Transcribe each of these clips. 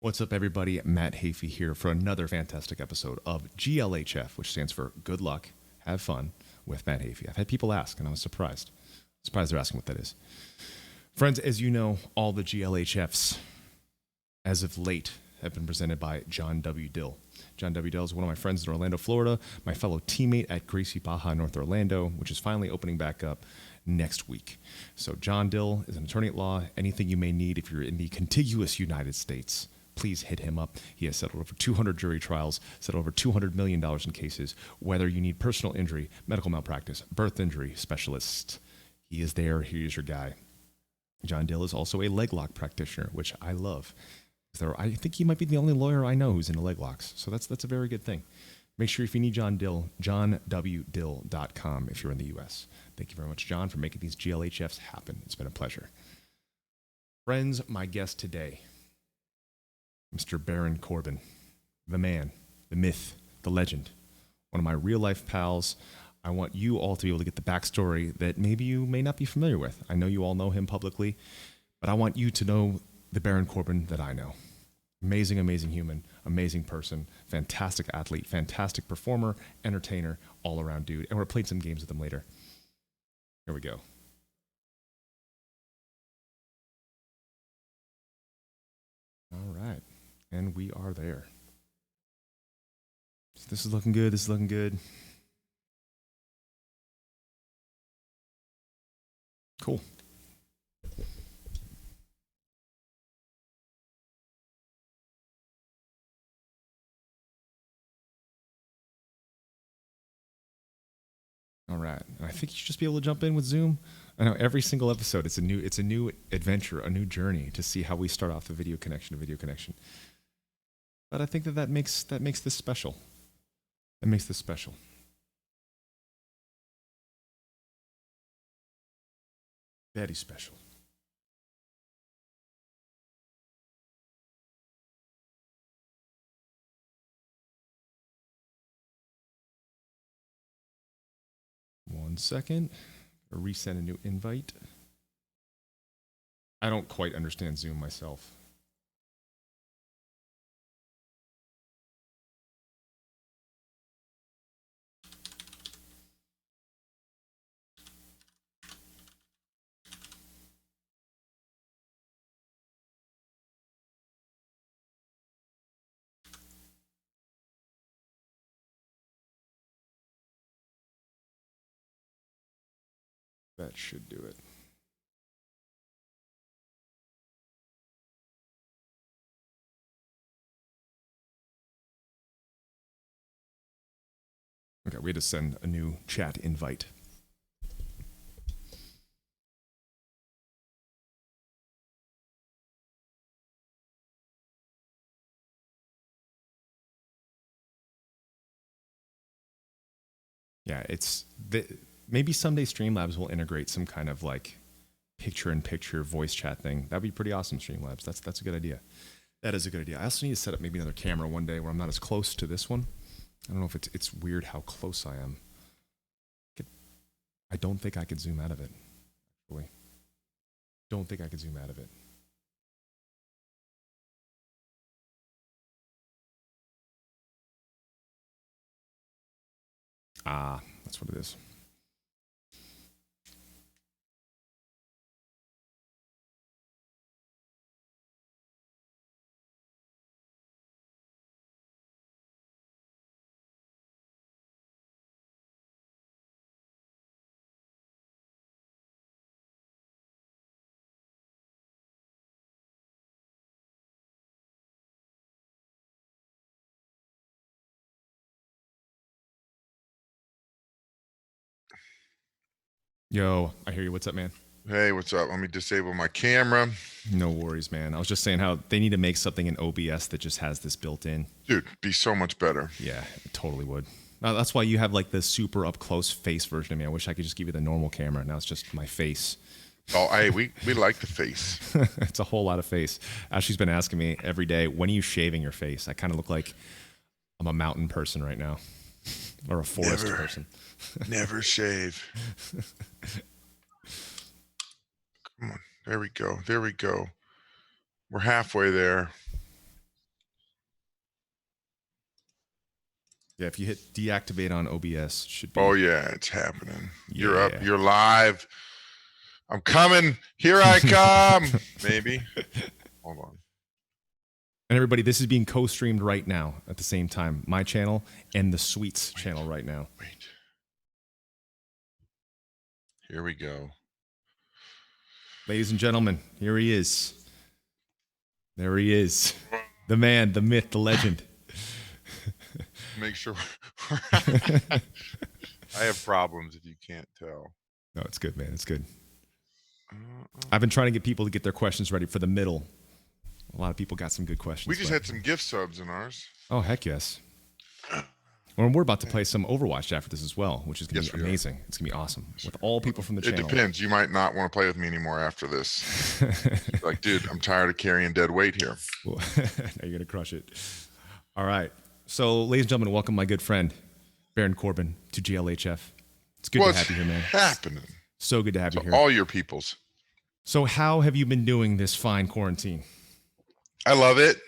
What's up, everybody? Matt Heafy here for another fantastic episode of GLHF, which stands for Good Luck, Have Fun with Matt Heafy. I've had people ask, and I was surprised. Surprised they're asking what that is. Friends, as you know, all the GLHFs, as of late, have been presented by John W Dill. John W Dill is one of my friends in Orlando, Florida, my fellow teammate at Gracie Baja, North Orlando, which is finally opening back up next week. So John Dill is an attorney at law. Anything you may need if you're in the contiguous United States, please hit him up. He has settled over 200 jury trials, settled over $200 million in cases. Whether you need personal injury, medical malpractice, birth injury specialist, he is there. He is your guy. John Dill is also a leg lock practitioner, which I love. I think he might be the only lawyer I know who's into leg locks. So that's a very good thing. Make sure if you need John Dill, johnwdill.com if you're in the U.S. Thank you very much, John, for making these GLHFs happen. It's been a pleasure. Friends, my guest today, Mr. Baron Corbin, the man, the myth, the legend, one of my real-life pals. I want you all to be able to get the backstory that maybe you may not be familiar with. I know you all know him publicly, but I want you to know the Baron Corbin that I know. Amazing, amazing human, amazing person, fantastic athlete, fantastic performer, entertainer, all-around dude. And we're playing some games with him later. Here we go. All right. And we are there. So this is looking good. This is looking good. Cool. All right. And I think you should just be able to jump in with Zoom. I know every single episode, it's a new adventure, a new journey to see how we start off the video connection to video connection. But I think that makes this special. That makes this special. Very special. One second. Resend a new invite. I don't quite understand Zoom myself. That should do it. Okay, we had to send a new chat invite. Yeah, maybe someday Streamlabs will integrate some kind of like picture-in-picture voice chat thing. That'd be pretty awesome, Streamlabs. That's a good idea. That is a good idea. I also need to set up maybe another camera one day where I'm not as close to this one. I don't know if it's weird how close I am. I don't think I could zoom out of it, actually. Don't think I could zoom out of it. Ah, that's what it is. Yo, I hear you. What's up, man? Hey, what's up? Let me disable my camera. No worries, man. I was just saying how they need to make something in OBS that just has this built in. Dude, be so much better. Yeah, it totally would. That's why you have like the super up close face version of me. I wish I could just give you the normal camera. Now it's just my face. Oh, hey, we like the face. It's a whole lot of face. Ashley's been asking me every day, when are you shaving your face? I kind of look like I'm a mountain person right now. Or a forest person. Never shave. Come on. There we go. There we go. We're halfway there. Yeah, if you hit deactivate on OBS, should be. Oh yeah, it's happening. You're up. Yeah. You're live. I'm coming. Here I come. Maybe. Hold on. And everybody, this is being co-streamed right now at the same time. My channel and the Sweets channel right now. Wait. Here we go. Ladies and gentlemen, here he is. There he is. The man, the myth, the legend. Make sure. I have problems if you can't tell. No, it's good, man. It's good. I've been trying to get people to get their questions ready for the middle. A lot of people got some good questions. We just had some gift subs in ours. Oh, heck yes. Well, we're about to play some Overwatch after this as well, which is going to be amazing. It's going to be awesome with all people from the channel. It depends. You might not want to play with me anymore after this. Like, dude, I'm tired of carrying dead weight here. Well, now you're going to crush it. All right. So, ladies and gentlemen, welcome my good friend, Baron Corbin, to GLHF. It's good to have you here, man. What's happening? So good to have you here. All your peoples. So how have you been doing this fine quarantine? I love it.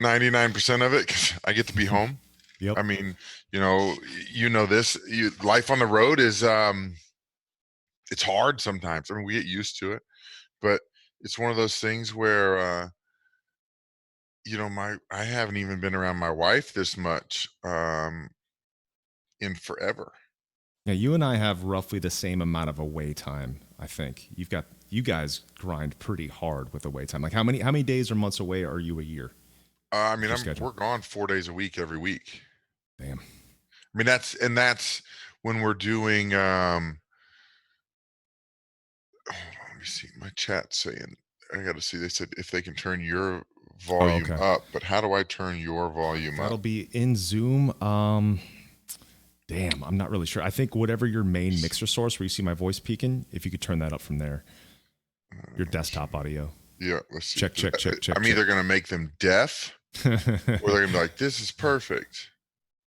99% of it, because I get to be home. Yep. I mean, you know this. Life on the road is it's hard sometimes. I mean, we get used to it, but it's one of those things where I haven't even been around my wife this much in forever. Yeah, you and I have roughly the same amount of away time, I think. You guys grind pretty hard with away time. Like how many days or months away are you a year? I mean, we're gone 4 days a week every week. Damn. I mean, that's when we're doing let me see, my chat saying, I gotta see, they said if they can turn your volume up, but how do I turn your volume up? That'll be in Zoom. Damn, I'm not really sure. I think whatever your main mixer source where you see my voice peaking, if you could turn that up from there. Your desktop audio. Yeah, let's see. Check. I'm either gonna make them deaf or they're gonna be like, this is perfect.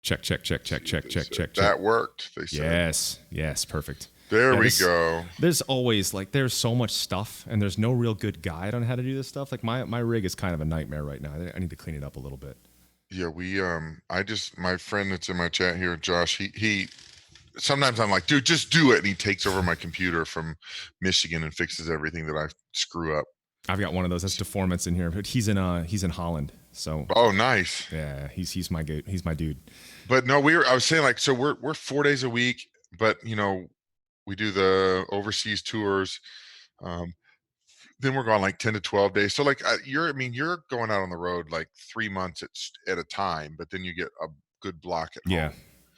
Check. That worked, they said. Yes, perfect. There we go. There's always there's so much stuff and there's no real good guide on how to do this stuff. Like my rig is kind of a nightmare right now. I need to clean it up a little bit. Yeah, my friend that's in my chat here, Josh, he sometimes I'm like, dude, just do it. And he takes over my computer from Michigan and fixes everything that I screw up. I've got one of those. That's Deformance in here, but he's in Holland. So oh, nice. Yeah, he's my dude. But no, I was saying so we're 4 days a week, but we do the overseas tours. Then we're gone 10 to 12 days. So you're going out on the road 3 months at a time, but then you get a good block at home. Yeah.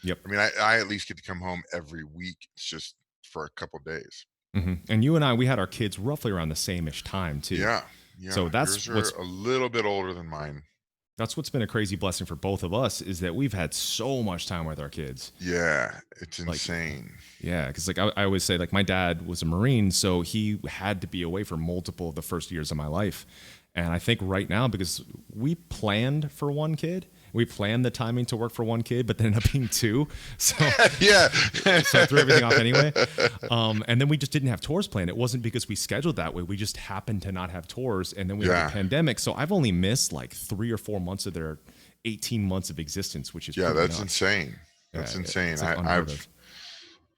Yep. I mean, I at least get to come home every week. It's just for a couple of days. Mm-hmm. And you and I, we had our kids roughly around the same-ish time too. Yeah. So that's yours are a little bit older than mine. That's what's been a crazy blessing for both of us is that we've had so much time with our kids. Yeah, it's insane. Yeah, because I always say my dad was a Marine, so he had to be away for multiple of the first years of my life. And I think right now, because we planned for one kid, we planned the timing to work for one kid, but then ended up being two. So yeah, so I threw everything off anyway. And then we just didn't have tours planned. It wasn't because we scheduled that way. We just happened to not have tours. And then we had the pandemic. So I've only missed 3 or 4 months of their 18 months of existence, which is that's nuts. insane. That's insane.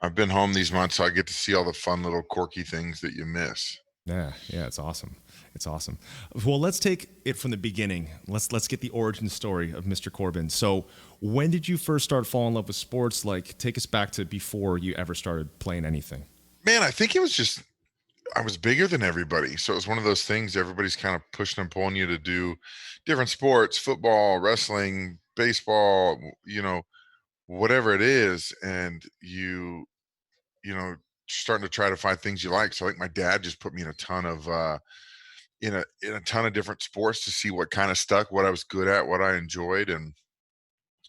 I've been home these months, so I get to see all the fun little quirky things that you miss. Yeah, it's awesome. It's awesome. Well, let's take it from the beginning. Let's get the origin story of Mr. Corbin. So when did you first start falling in love with sports? Take us back to before you ever started playing anything. Man, I think it was just, I was bigger than everybody. So it was one of those things, everybody's kind of pushing and pulling you to do different sports, football, wrestling, baseball, whatever it is. And you starting to try to find things you like. So my dad just put me in a ton of in a ton of different sports to see what kind of stuck, what I was good at, what I enjoyed. And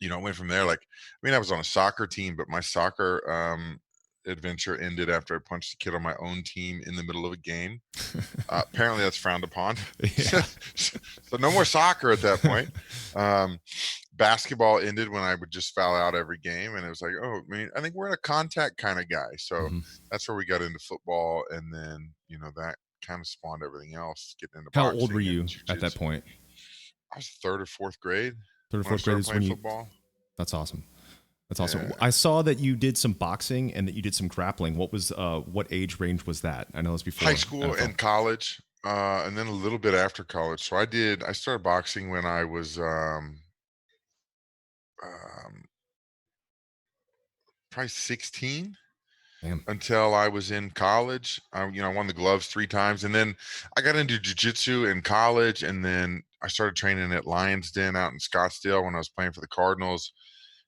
went from there. I was on a soccer team, but my soccer adventure ended after I punched a kid on my own team in the middle of a game. Apparently that's frowned upon. So no more soccer at that point. Basketball ended when I would just foul out every game, and it was I think we're in a contact kind of guy. So that's where we got into football, and then that kind of spawned everything else. Getting into how old were you at that point? I was third or fourth grade. Third or fourth grade is when football. That's awesome. That's awesome. Yeah. I saw that you did some boxing and that you did some grappling. What age range was that? I know it was High before school NFL. and college, and then a little bit after college. So I started boxing when I was um, probably 16 Damn. until I was in college. I won the gloves 3 times, and then I got into jujitsu in college, and then I started training at Lions Den out in Scottsdale when I was playing for the Cardinals,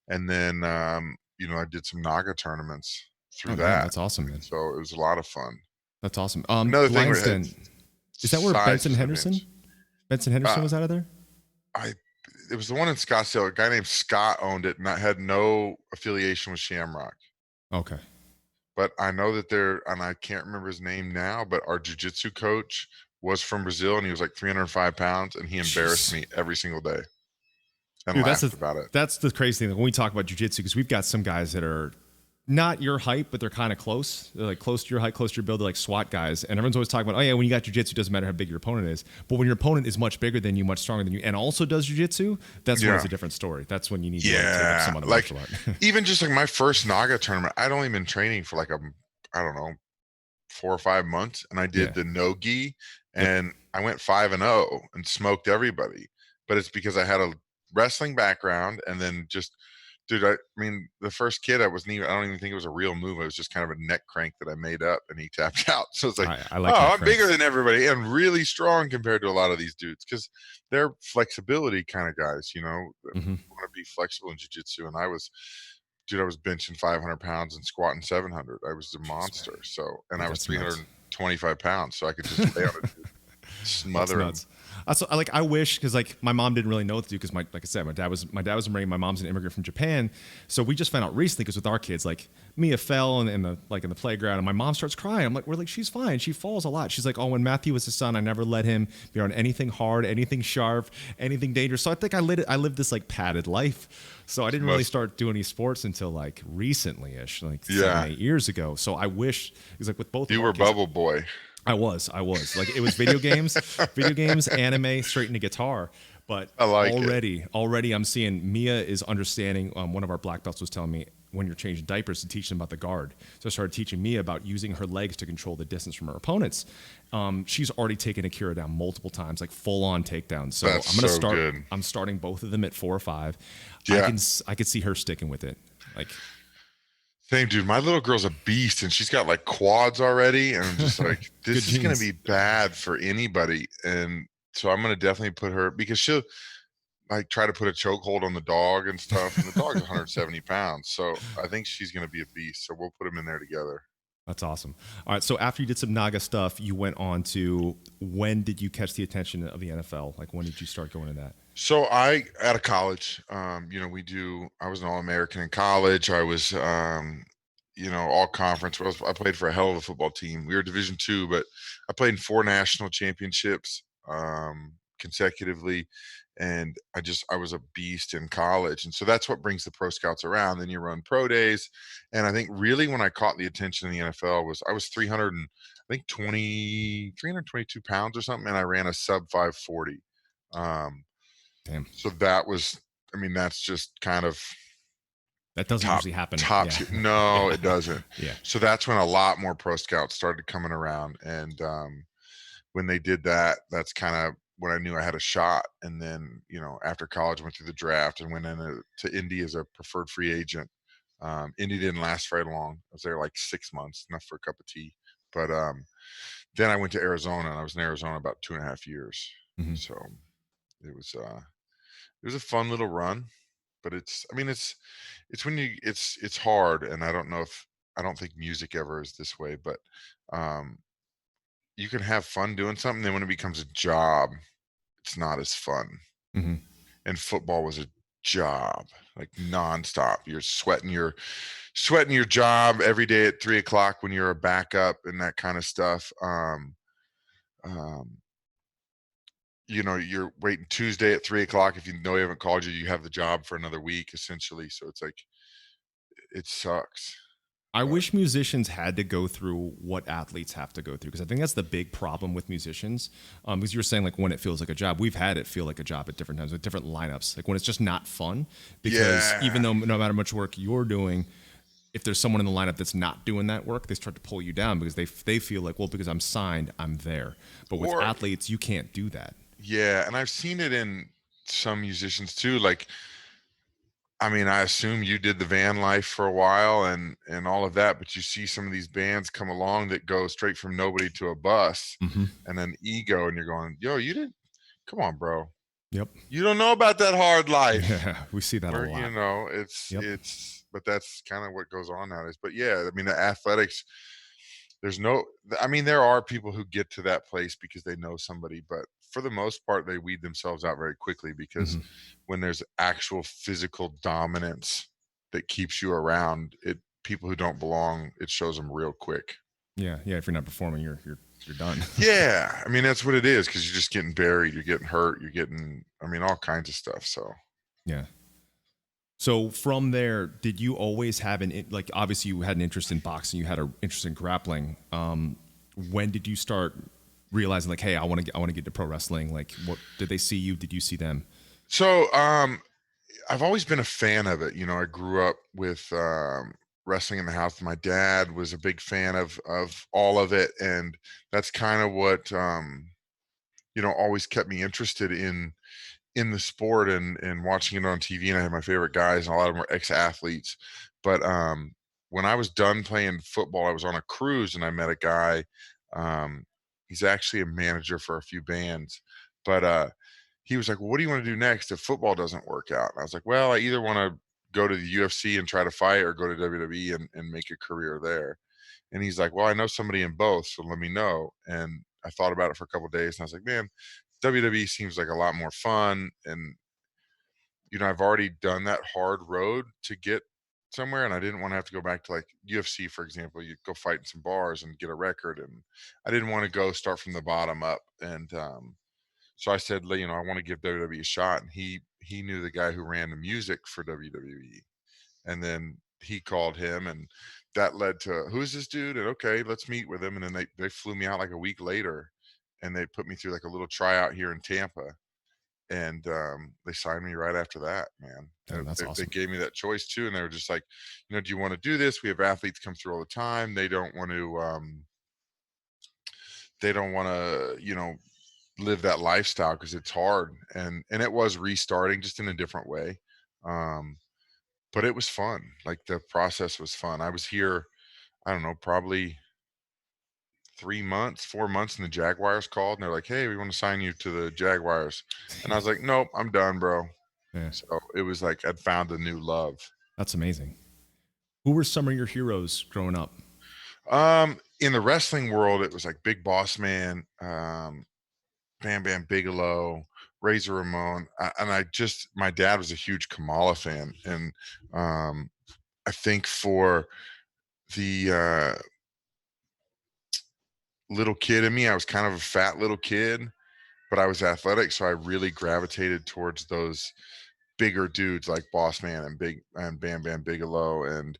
and then I did some Naga tournaments Oh through damn, that. that's awesome, And man. so it was a lot of fun. That's awesome. Another thing Lions where Den. Is that where size Benson was an Henderson? advantage. Benson Henderson Uh, was out of there? I It was the one in Scottsdale. A guy named Scott owned it, and I had no affiliation with Shamrock. Okay. But I know that and I can't remember his name now, but our jujitsu coach was from Brazil, and he was like 305 pounds, and he embarrassed Jeez. me every single day and Dude, laughed about it. that's the crazy thing when we talk about jujitsu, because we've got some guys that are not your height, but they're kind of close. They're like close to your height, close to your build. They're like SWAT guys, and everyone's always talking about, oh yeah, when you got jujitsu, it doesn't matter how big your opponent is. But when your opponent is much bigger than you, much stronger than you, and also does jujitsu, that's when Yeah. it's a different story. That's when you need to like, take up some other Like martial art. even just like my first Naga tournament, I'd only been training for like I don't know, 4 or 5 months, and I did Yeah. the no gi, Yep. and I went 5-0 and smoked everybody. But it's because I had a wrestling background, and then just, dude, I mean, the first kid, I don't even think it was a real move. It was just kind of a neck crank that I made up, and he tapped out. So it's like, I like oh, neck I'm bigger cranks. than everybody and really strong compared to a lot of these dudes because they're flexibility kind of guys, Mm-hmm. want to be flexible in jiu-jitsu. And I was benching 500 pounds and squatting 700. I was a Jeez, man. monster. So, and Dude, I was that's nuts. 325 pounds, so I could just lay on a dude, That's smother him. nuts. That's like I wish, because like my mom didn't really know what to do, because like I said, my dad was a Marine, my mom's an immigrant from Japan, so we just found out recently, because with our kids, like Mia fell in the playground, and my mom starts crying. I'm like, we're like, she's fine, she falls a lot. She's like, oh, when Matthew was his son, I never let him be on anything hard, anything sharp, anything dangerous. So I think I lived this like padded life. So I didn't really Most, start doing any sports until like recently-ish, like yeah, 7, 8 years ago. So I wish, because like with both of you our were kids, bubble boy. I was. Like it was video games, anime, straight into guitar. But I like it. already, I'm seeing Mia is understanding. One of our black belts was telling me when you're changing diapers to teach them about the guard. So I started teaching Mia about using her legs to control the distance from her opponents. She's already taken Akira down multiple times, like full on takedowns. So That's I'm gonna so start. good. I'm starting both of them at 4 or 5. Yeah. I could see her sticking with it. Like Same, dude. My little girl's a beast, and she's got like quads already, and I'm just like, good this is gonna genes. be bad for anybody. And so I'm gonna definitely put her, because she'll like try to put a chokehold on the dog and stuff, and the dog's 170 pounds, so I think she's gonna be a beast. So we'll put them in there together. That's awesome. All right. So after you did some Naga stuff, you went on to, when did you catch the attention of the NFL? Like when did you start going to that? So I out of college, I was an All-American in college. I was all conference. I played for a hell of a football team. We were Division II, but I played in 4 national championships consecutively. And I was a beast in college. And so that's what brings the pro scouts around. Then you run pro days. And I think really when I caught the attention of the NFL was I was 322 pounds or something, and I ran a sub 540. Um, Damn. so that was, I mean, that's just kind of That doesn't top usually happen. top Yeah. tier. No, Yeah. it doesn't. Yeah. So that's when a lot more pro scouts started coming around, and when they did that, that's kind of when I knew I had a shot. And then after college, went through the draft and went in to Indy as a preferred free agent. Indy didn't last very long. I was there like 6 months, enough for a cup of tea. But then I went to Arizona, and I was in Arizona about 2.5 years. Mhm. So it was a fun little run. But it's when it's hard. And I don't think music ever is this way, but um you can have fun doing something, then when it becomes a job, it's not as fun. Mhm. And football was a job, like nonstop. You're sweating your job every day at 3 o'clock when you're a backup and that kind of stuff. Um you're waiting Tuesday at 3 o'clock. If you know you haven't called you, you have the job for another week essentially. So it's like, it sucks. I wish musicians had to go through what athletes have to go through, because I think that's the big problem with musicians. Because you were saying like when it feels like a job, we've had it feel like a job at different times with different lineups. Like when it's just not fun, because even Yeah. though no matter how much work you're doing, if there's someone in the lineup that's not doing that work, they start to pull you down because they feel like, well, because I'm signed, I'm there. But with Or athletes, you can't do that. yeah, and I've seen it in some musicians too. Like, I mean, I assume you did the van life for a while and all of that, but you see some of these bands come along that go straight from nobody to a bus Mm-hmm. and then ego, and you're going, yo, you didn't come on, bro. Yep. You don't know about that hard life. Yeah, we see that a Where, you lot. know, Yep. but that's kind of what goes on nowadays. But yeah, I mean, the athletics, there's no, I mean, there are people who get to that place because they know somebody, but for the most part, they weed themselves out very quickly because Mm-hmm. when there's actual physical dominance that keeps you around, it people who don't belong, it shows them real quick. Yeah, yeah. If you're not performing, you're done. Yeah, I mean, that's what it is because you're just getting buried, you're getting hurt, you're getting, I mean, all kinds of stuff. So Yeah. So from there, did you always have like obviously you had an interest in boxing, you had an interest in grappling. When did you start realizing like, hey, I want to get into pro wrestling? Like, what did they see you? Did you see them? so I've always been a fan of it. You know, I grew up with wrestling in the house. My dad was a big fan of all of it, and that's kind of what you know, always kept me interested in the sport and watching it on TV. And I had my favorite guys, and a lot of them were ex-athletes. But when I was done playing football, I was on a cruise and I met a guy. Um, he's actually a manager for a few bands, but he was like, well, what do you want to do next if football doesn't work out? And I was like, well, I either want to go to the UFC and try to fight or go to WWE and make a career there. And he's like, well, I know somebody in both, so let me know. And I thought about it for a couple of days and I was like, man, WWE seems like a lot more fun. And, you know, I've already done that hard road to get somewhere and I didn't want to have to go back to like UFC, for example. You go fight in some bars and get a record. And I didn't want to go start from the bottom up. And so I said, you know, I want to give WWE a shot. And he knew the guy who ran the music for WWE. And then he called him and that led to who's this dude? And okay, let's meet with him. And then they flew me out like a week later and they put me through like a little tryout here in Tampa. And they signed me right after that, man. Damn, that's They awesome. gave me that choice too. And they were just like, you know, do you want to do this? We have athletes come through all the time. They don't want to, you know, live that lifestyle because it's hard and it was restarting just in a different way. Um, but it was fun. Like the process was fun. I was here, I don't know, probably 3 months, 4 months, and the Jaguars called and they're like, hey, we want to sign you to the Jaguars. And I was like, nope, I'm done, bro. Yeah, So it was like I'd found a new love. that's amazing. Who were some of your heroes growing up? In the wrestling world, it was like Big Boss Man, Bam Bam Bigelow, Razor Ramon, and my dad was a huge Kamala fan, and I think for the little kid in me, I was kind of a fat little kid, but I was athletic, so I really gravitated towards those bigger dudes like Boss Man and Bam Bam Bigelow and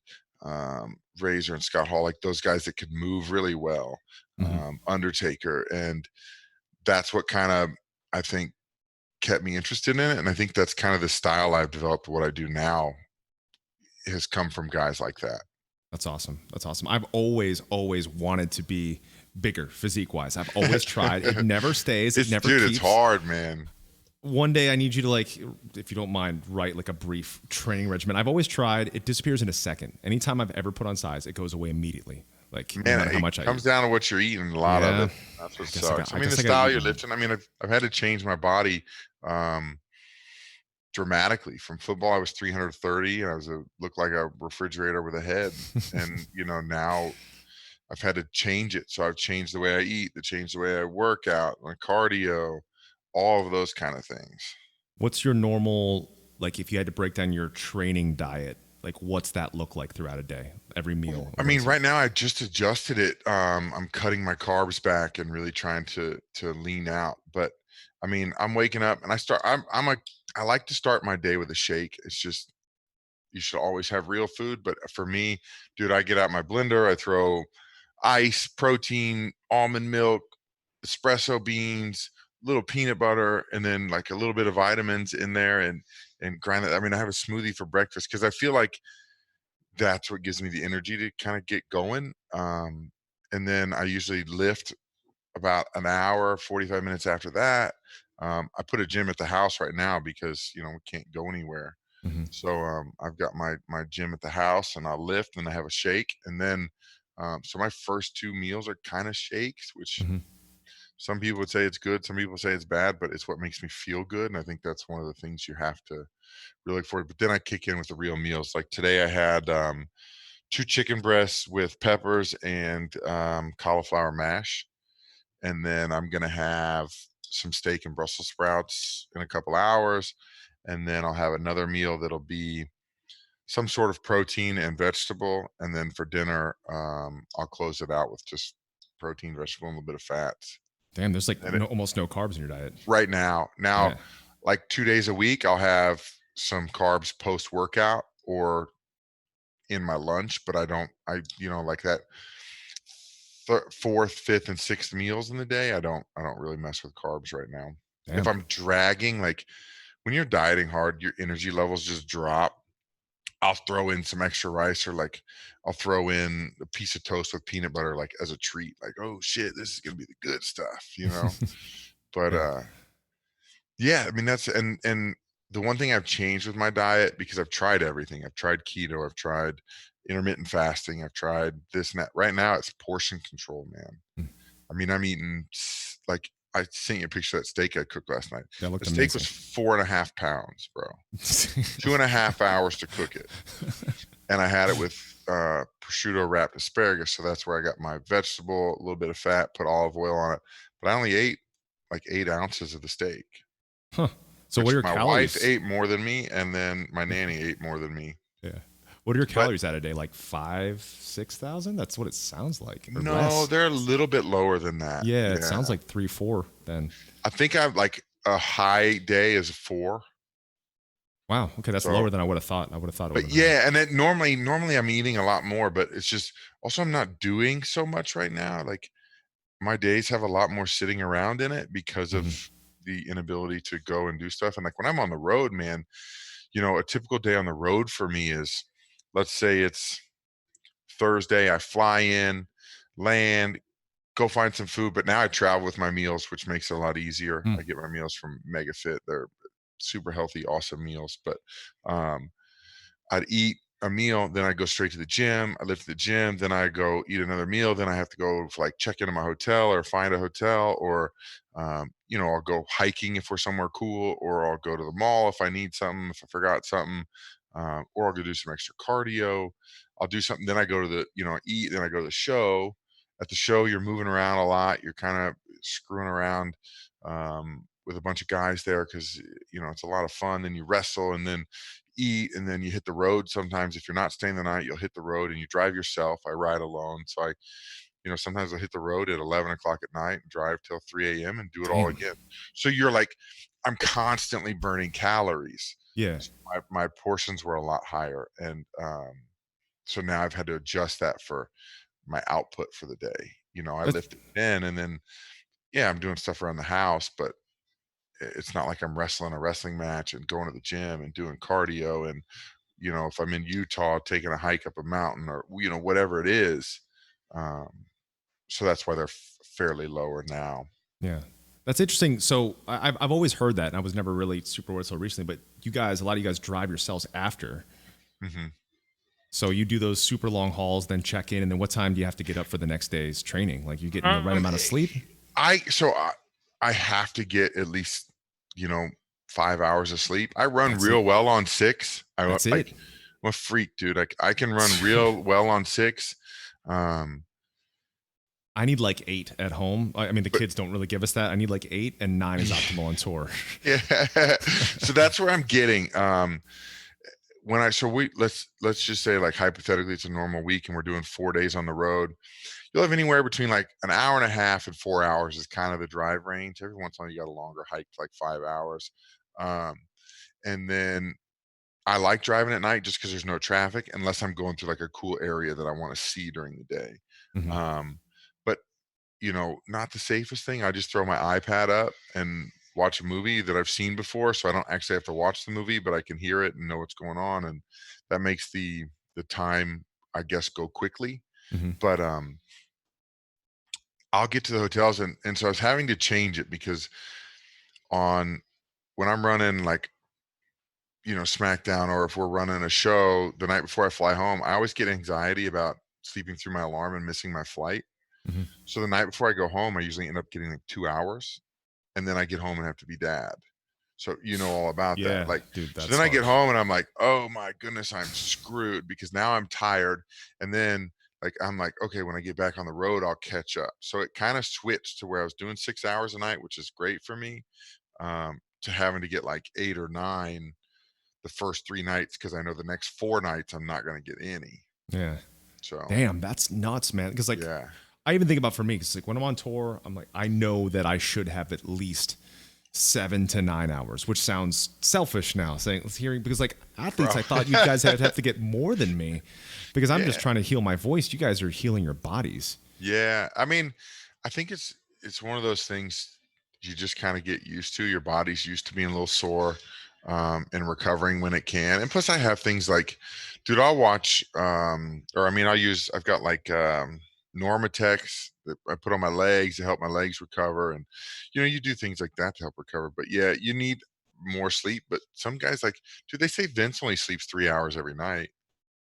Razor and Scott Hall, like those guys that could move really well, Mm-hmm. Undertaker, and that's what kind of I think kept me interested in it, and I think that's kind of the style I've developed. What I do now has come from guys like that. That's awesome. That's awesome. I've always wanted to be bigger physique wise. I've always tried. It never stays. It It's never dude, keeps. it's hard, man. One day I need you to like, if you don't mind, write like a brief training regimen. I've always tried. It disappears in a second. Anytime I've ever put on size, it goes away immediately. Like no Man, matter how it much I comes eat. down to what you're eating. A lot of Yeah. it. That's what I guess I sucks. got. I I mean, the guess I got to style eat you're more. lifting. I mean, I've had to change my body um, dramatically. From football, I was 330, and I was looked like a refrigerator with a head. And you know, now I've had to change it. So I've changed the way I eat, to change the way I work out, my cardio, all of those kind of things. What's your normal like? If you had to break down your training diet, like what's that look like throughout a day? Every meal. I What mean, is it? right now I just adjusted it. I'm cutting my carbs back and really trying to lean out. But I mean, I'm waking up and I like to start my day with a shake. It's just you should always have real food. But for me, dude, I get out my blender, I throw ice, protein, almond milk, espresso beans, little peanut butter, and then like a little bit of vitamins in there, and grind it. I mean, I have a smoothie for breakfast because I feel like that's what gives me the energy to kind of get going. And then I usually lift about an hour, 45 minutes after that. I put a gym at the house right now because, we can't go anywhere. Mhm. So I've got my gym at the house, and I'll lift, and I have a shake. And then, so my first 2 meals are kind of shakes, which Mhm. some people would say it's good, some people say it's bad, but it's what makes me feel good. And I think that's one of the things you have to really look forward. But then I kick in with the real meals. Like today I had 2 chicken breasts with peppers and cauliflower mash. And then I'm gonna have some steak and Brussels sprouts in a couple hours. And then I'll have another meal that'll be some sort of protein and vegetable. And then for dinner, I'll close it out with just protein, vegetable, and a little bit of fats. Damn, there's like And it, almost no carbs in your diet. right now, Yeah. like 2 days a week, I'll have some carbs post workout or in my lunch, but like that fourth, fifth, and sixth meals in the day, I don't really mess with carbs right now. If Damn. I'm dragging, like when you're dieting hard, your energy levels just drop. I'll throw in some extra rice, or like I'll throw in a piece of toast with peanut butter, like as a treat. Like, oh shit, this is gonna be the good stuff. But Yeah. yeah, I mean and the one thing I've changed with my diet, because I've tried everything. I've tried keto, I've tried intermittent fasting, I've tried this and that. Right now it's portion control, man. Mm. I mean, I'm eating like I sent you a picture of that steak I cooked last night. That The looked steak was amazing. 4.5 pounds, bro. 2.5 hours to cook it. And I had it with prosciutto wrapped asparagus. So that's where I got my vegetable, a little bit of fat, put olive oil on it. But I only ate like 8 ounces of the steak, Huh. So what which are your my wife calories? ate more than me, and then my nanny ate more than me. Yeah. What are your But calories at a day? Like 5, 6,000? That's what it sounds like, or no, less. they're a little bit lower than that. Yeah, it Yeah. sounds like 3, 4 then. I think I've like a high day is 4. Wow. Okay, that's So lower than I would have thought. I would have thought it would but have been higher. yeah, and then normally I'm eating a lot more, but it's just also I'm not doing so much right now. Like my days have a lot more sitting around in it because of Mhm. the inability to go and do stuff. And like when I'm on the road, man, a typical day on the road for me is, let's say it's Thursday, I fly in, land, go find some food. But now I travel with my meals, which makes it a lot easier. Mm. I get my meals from Megafit. They're super healthy, awesome meals. But um, I'd eat a meal, then I go straight to the gym. I lift at the gym, then I go eat another meal. Then I have to go like check into my hotel or find a hotel, or I'll go hiking if we're somewhere cool, or I'll go to the mall if I need something, if I forgot something, or I'll go do some extra cardio. I'll do something, then I go to eat, then I go to the show. At the show, you're moving around a lot. You're kind of screwing around with a bunch of guys there because it's a lot of fun. Then you wrestle, and then eat, and then you hit the road. Sometimes if you're not staying the night, you'll hit the road and you drive yourself. I ride alone, so sometimes I'll hit the road at 11 o'clock at night and drive till 3 a.m. and do it all Damn. again. So you're like, I'm constantly burning calories. Yeah. So my portions were a lot higher, and so now I've had to adjust that for my output for the day. I That's lift at 10, and then yeah, I'm doing stuff around the house, but it's not like I'm wrestling a wrestling match and going to the gym and doing cardio. And if I'm in Utah taking a hike up a mountain, or whatever it is. um so that's why they're fairly lower now. yeah. That's interesting. So I've always heard that, and I was never really super aware until recently. But a lot of you guys drive yourselves after. Hmm. So you do those super long hauls, then check in, and then what time do you have to get up for the next day's training? Like you getting the right um amount of sleep? I have to get at least you know 5 hours of sleep. I run That's it. real well on 6. That's Like, it. I'm a freak, dude. Like I can run real well on 6. um I need like 8 at home. I mean, the but kids don't really give us that. I need like 8, and 9 is optimal on tour. yeah. So that's where I'm getting. When I so we let's just say, like, hypothetically it's a normal week and we're doing 4 days on the road. You'll have anywhere between like an hour and a half and 4 hours is kind of the drive range. Every once in a while you got a longer hike, like 5 hours. um and then I like driving at night just because there's no traffic, unless I'm going through like a cool area that I want to see during the day. Mhm. But not the safest thing. I just throw my iPad up and watch a movie that I've seen before, so I don't actually have to watch the movie, but I can hear it and know what's going on, and that makes the time, I guess, go quickly. Mhm. But I'll get to the hotels, and so I was having to change it because on when I'm running like SmackDown, or if we're running a show the night before I fly home, I always get anxiety about sleeping through my alarm and missing my flight. Mhm. So the night before I go home, I usually end up getting like 2 hours, and then I get home and have to be dad. So you know all about that. Yeah, Like, dude, so that's then I get harsh. home and I'm like, oh my goodness, I'm screwed because now I'm tired. And then like I'm like, okay, when I get back on the road, I'll catch up. So it kind of switched to where I was doing 6 hours a night, which is great for me, to having to get like 8 or 9 the first 3 nights because I know the next 4 nights I'm not going to get any. Yeah. So Damn, that's nuts, man. Because like, yeah, I even think about for me, because like when I'm on tour, I'm like, I know that I should have at least 7 to 9 hours, which sounds selfish now saying hearing because like athletes, bro. I thought you guys have to get more than me because I'm just Yeah, trying to heal my voice. You guys are healing your bodies. yeah. I mean, I think it's one of those things you just kind of get used to. Your body's used to being a little sore, and recovering when it can. And plus, I have things like, dude, I'll watch, or I mean, I've got like Normatex that I put on my legs to help my legs recover, and you do things like that to help recover. But yeah, you need more sleep. But some guys like, dude, they say Vince only sleeps 3 hours every night.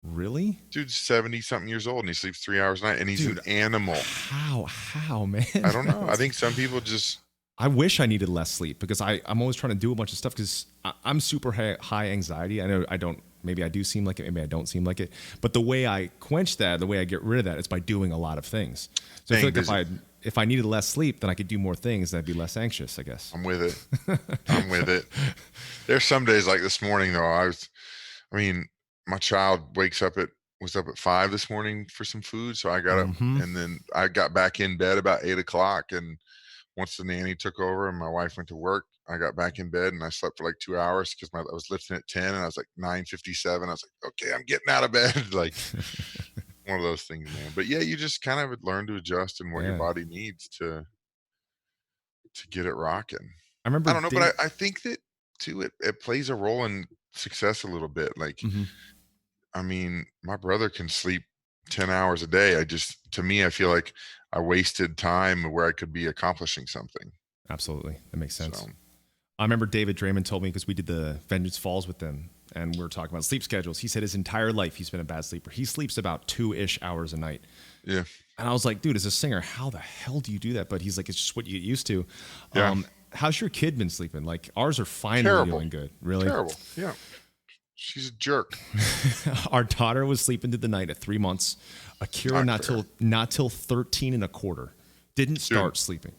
Really? Dude's 70 something years old and he sleeps 3 hours a night, and he's an Dude, animal. how, man? I don't know. I think some people just I wish I needed less sleep because I'm always trying to do a bunch of stuff because I'm super high anxiety. I know I don't, maybe I do seem like it, maybe I don't seem like it. But the way I quench that, the way I get rid of that is by doing a lot of things. So I feel staying like busy. if I needed less sleep, then I could do more things and I'd be less anxious, I guess. I'm with it. I'm with it. There's some days like this morning though. I mean, my child was up at 5 this morning for some food, so I got up Mm-hmm. and then I got back in bed about 8 o'clock. And once the nanny took over and my wife went to work, I got back in bed and I slept for like 2 hours because I was lifting at 10 and I was like 9:57. I was like, okay, I'm getting out of bed. Like one of those things, man. But yeah, you just kind of learn to adjust and what your Yeah. body needs to get it rocking. I remember I don't know, but Dave. I think that too it plays a role in success a little bit. Like, Mhm. I mean, my brother can sleep 10 hours a day. To me, I feel like I wasted time where I could be accomplishing something. Absolutely. That makes sense. So, I remember David Draymond told me because we did the Vengeance Falls with them and we were talking about sleep schedules. He said his entire life he's been a bad sleeper. He sleeps about 2-ish hours a night. yeah. And I was like, dude, as a singer, how the hell do you do that? But he's like, it's just what you get used to. Yeah. How's your kid been sleeping? Like ours are finally Terrible. doing good. Really? Terrible. Yeah. She's a jerk. Our daughter was sleeping through the night at 3 months. Akira Not fair. not till 13 and a quarter. Didn't start Dude, sleeping.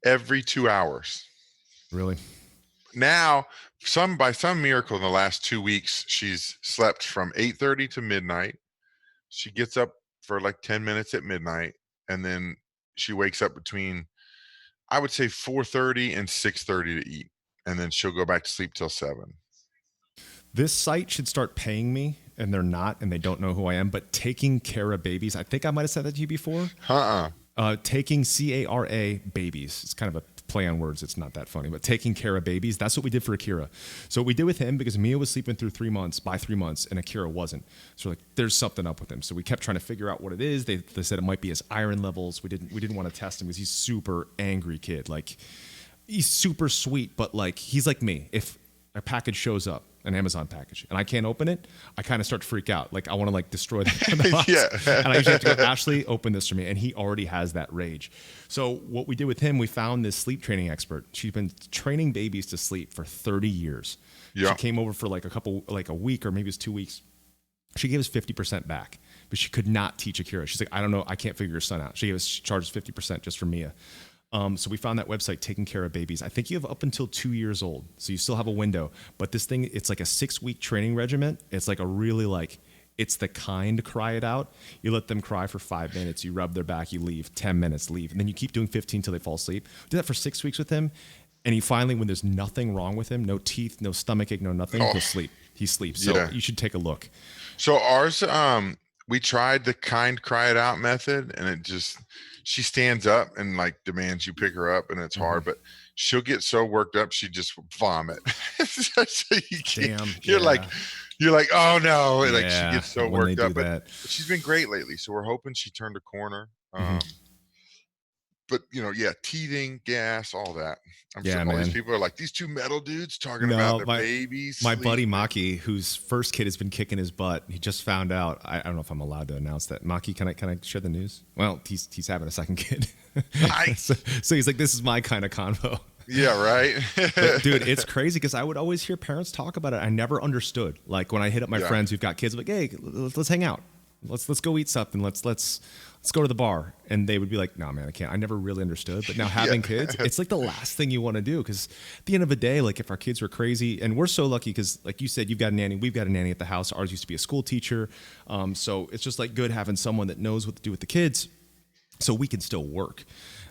every 2 hours. Really? Now, by some miracle in the last 2 weeks, she's slept from 8:30 to midnight. She gets up for like 10 minutes at midnight, and then she wakes up between, I would say, 4:30 and 6:30 to eat, and then she'll go back to sleep till 7. This site should start paying me, and they're not, and they don't know who I am, but Taking Care of Babies. I think I might have said that to you before. Taking Cara Babies. It's kind of a play on words. It's not that funny, but Taking Care of Babies. That's what we did for Akira. So what we did with him, because Mia was sleeping through 3 months, by 3 months, and Akira wasn't. So we're like, there's something up with him. So we kept trying to figure out what it is. They said it might be his iron levels. We didn't want to test him because he's super angry kid. Like he's super sweet, but like he's like me. If a package shows up, an Amazon package, and I can't open it, I kind of start to freak out. Like I want to like destroy the box. Yeah. And I usually have to go, Ashley, open this for me. And he already has that rage. So what we did with him, we found this sleep training expert. She's been training babies to sleep for 30 years. Yeah. She came over for like a week or maybe it's 2 weeks. She gave us 50% back, but she could not teach Akira. She's like, I don't know. I can't figure your son out. She charges 50% just for Mia. So we found that website, Taking Care of Babies. I think you have up until 2 years old. So you still have a window. But this thing, it's like a 6-week training regimen. It's like a really like, it's the kind cry it out. You let them cry for 5 minutes. You rub their back, you leave. 10 minutes, leave. And then you keep doing 15 till they fall asleep. Do that for 6 weeks with him. And he finally, when there's nothing wrong with him, no teeth, no stomachache, no nothing, Oh, he'll sleep. He sleeps. So yeah. you should take a look. So ours, we tried the kind cry it out method, and it just she stands up and like demands you pick her up, and it's hard, but she'll get so worked up she just vomit. So Damn. you're like, oh no, and like she Yeah, gets so when they worked do up. But that. she's been great lately, so we're hoping she turned a corner. But yeah, teething, gas, all that. I'm sure Yeah, all these man. people are like, these two metal dudes talking about No, their babies. my buddy sleep. Maki, whose first kid has been kicking his butt. He just found out. I don't know if I'm allowed to announce that. Maki, can I share the news? Well, he's having a second kid. Nice. so he's like, this is my kind of convo. Yeah, right. But dude, it's crazy because I would always hear parents talk about it. I never understood. Like when I hit up my Yeah. friends who've got kids, I'm like, hey, let's hang out. Let's go eat something. Let's go to the bar. And they would be like, no, man, I can't. I never really understood. But now having kids, it's like the last thing you want to do. Because at the end of the day, like if our kids were crazy, and we're so lucky because like you said, you've got a nanny, we've got a nanny at the house. Ours used to be a school teacher. So it's just like good having someone that knows what to do with the kids so we can still work.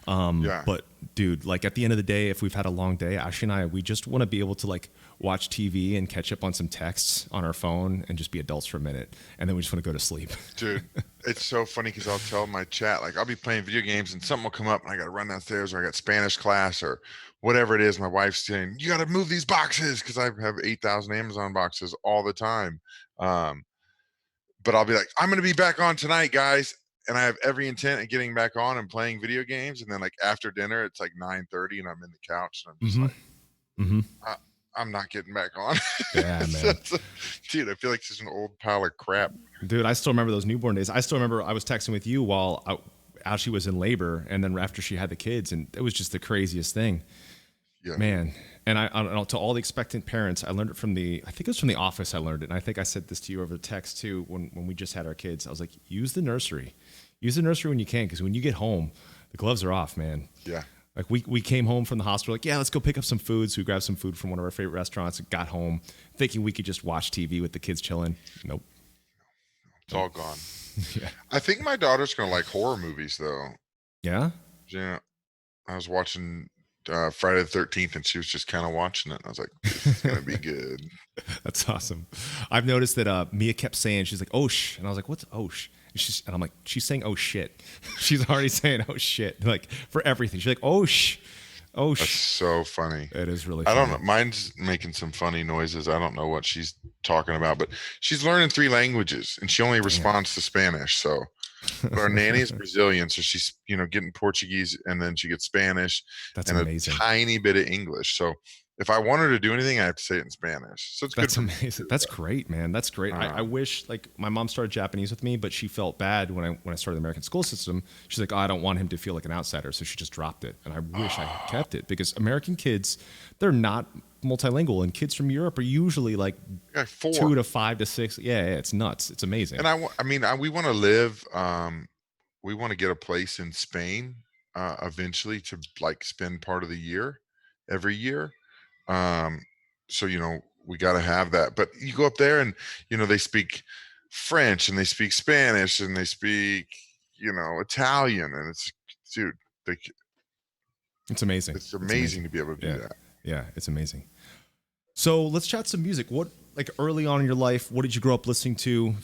Yeah. But dude, like at the end of the day, if we've had a long day, Ashley and I, we just want to be able to like watch TV and catch up on some texts on our phone and just be adults for a minute. And then we just want to go to sleep. Dude, it's so funny because I'll tell my chat, like I'll be playing video games and something will come up and I got to run downstairs, or I got Spanish class or whatever it is. My wife's saying, you got to move these boxes because I have 8,000 Amazon boxes all the time. But I'll be like, I'm going to be back on tonight, guys. And I have every intent of getting back on and playing video games. And then like after dinner, it's like 9:30 and I'm in the couch and I'm just like, I'm not getting back on. Yeah, man. Dude, I feel like this is an old pile of crap. Dude, I still remember those newborn days. I still remember I was texting with you while Ashley was in labor, and then after she had the kids, and it was just the craziest thing. Yeah. Man. And I to all the expectant parents, I learned it from I think it was from The Office I learned it. And I think I said this to you over text too when we just had our kids. I was like, use the nursery. Use the nursery when you can, because when you get home, the gloves are off, man. Yeah. Like we came home from the hospital, like, yeah, let's go pick up some food. So we grabbed some food from one of our favorite restaurants, got home thinking we could just watch TV with the kids chilling. Nope. It's all gone. Yeah. I think my daughter's going to like horror movies though. Yeah? Yeah. I was watching Friday the 13th and she was just kind of watching it. And I was like, this is going to be good. That's awesome. I've noticed that Mia kept saying, she's like, oh, sh. And I was like, what's oh, sh? And I'm like, she's saying, oh, shit. She's already saying, oh, shit. Like for everything. She's like, oh, sh. Oh, That's so funny. It is really funny. funny. I don't know. Mine's making some funny noises. I don't know what she's talking about, but she's learning 3 languages and she only responds to Spanish. So but our nanny is Brazilian. So she's, getting Portuguese and then she gets Spanish. That's and amazing. A tiny bit of English. So if I want her to do anything, I have to say it in Spanish. So it's That's good. amazing. That's great, man. That's great. I wish, like, my mom started Japanese with me, but she felt bad when I started the American school system. She's like, oh, I don't want him to feel like an outsider, so she just dropped it. And I wish I had kept it, because American kids, they're not multilingual, and kids from Europe are usually like 4 to 5 to 6. Yeah, it's nuts. It's amazing. And we want to live. We want to get a place in Spain eventually to like spend part of the year every year. So we got to have that. But you go up there and they speak French and they speak Spanish and they speak Italian, and it's dude, it's amazing. It's amazing to be able to do that. Yeah, it's amazing. So let's chat some music. What, like, early on in your life, what did you grow up listening to?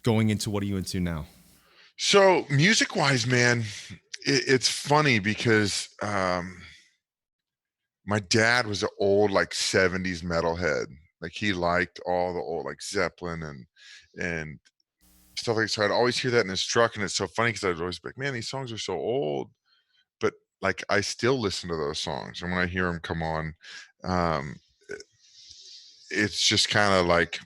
Going into, what are you into now? So music wise, man, it's funny because my dad was an old like 70s metalhead. Like he liked all the old like Zeppelin and stuff like that. So I'd always hear that in his truck, and it's so funny because I'd always be like, man, these songs are so old. But like I still listen to those songs, and when I hear them come on, it's just kind of like,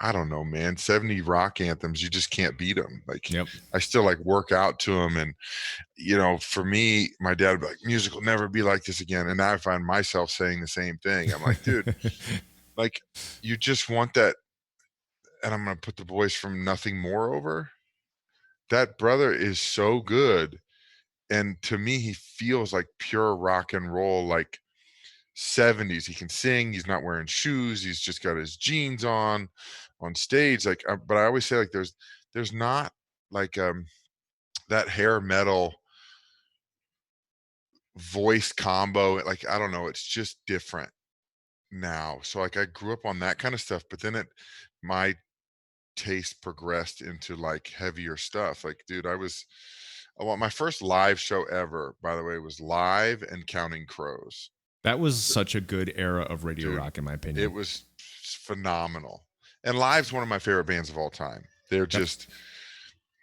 I don't know, man, 70 rock anthems, you just can't beat them. Like, Yep. I still like work out to them. And, for me, my dad would be like, music will never be like this again. And now I find myself saying the same thing. I'm like, dude, like, you just want that. And I'm going to put the voice from Nothing More over. That brother is so good. And to me, he feels like pure rock and roll, like 70s. He can sing. He's not wearing shoes. He's just got his jeans on stage. Like, but I always say, like, there's not like that hair metal voice combo. Like, I don't know, it's just different now. So like I grew up on that kind of stuff, but then my taste progressed into like heavier stuff. Like, dude, well, my first live show ever, by the way, was Live and Counting Crows. That was such a good era of radio Dude, rock, in my opinion. it was phenomenal. And Live's one of my favorite bands of all time. They're just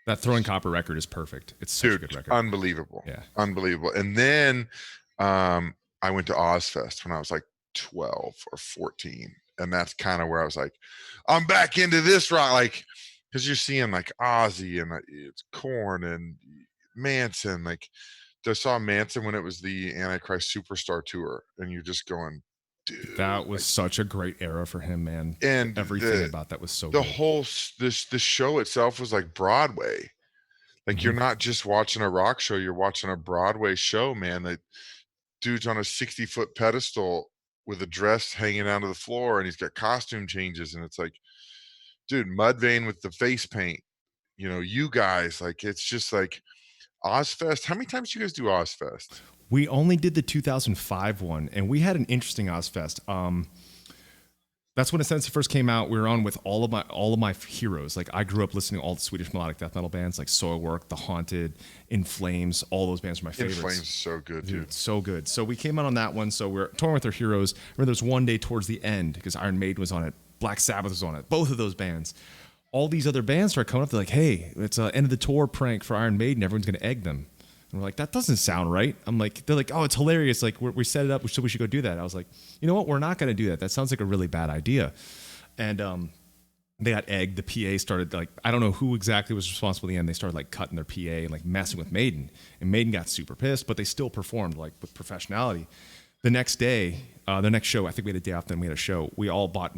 that Throwing Copper record is perfect. It's such a good record. Unbelievable. Yeah. Unbelievable. And then I went to Ozfest when I was like 12 or 14. And that's kind of where I was like, I'm back into this rock. Like, because you're seeing like Ozzy and it's Korn and Manson. Like, I saw Manson when it was the Antichrist Superstar tour, and you're just going, dude, that was such a great era for him, man. And everything about that was so the good. whole the show itself was like Broadway. Like, you're not just watching a rock show, you're watching a Broadway show, man. That dude's on a 60-foot pedestal with a dress hanging out of the floor, and he's got costume changes, and it's like, dude, Mudvayne with the face paint, you guys, like, it's just like Ozfest. How many times do you guys do Ozfest? We only did the 2005 one, and we had an interesting Ozfest. That's when Ascendancy first came out. We were on with all of my heroes. Like, I grew up listening to all the Swedish melodic death metal bands, like Soilwork, The Haunted, In Flames. All those bands are my favorites. In Flames, so good, dude. So good. So we came out on that one. So we're touring with our heroes. I remember there was one day towards the end, because Iron Maiden was on it, Black Sabbath was on it, both of those bands. All these other bands start coming up. They're like, hey, it's an end of the tour prank for Iron Maiden. Everyone's going to egg them. And we're like, that doesn't sound right. They're like, oh, it's hilarious. Like, we set it up, so we should go do that. I was like, you know what? We're not going to do that. That sounds like a really bad idea. And they got egged. The PA started, like, I don't know who exactly was responsible at the end. They started like cutting their PA and like messing with Maiden. And Maiden got super pissed, but they still performed like with professionality. The next day, the next show, I think we had a day off, then we had a show. We all bought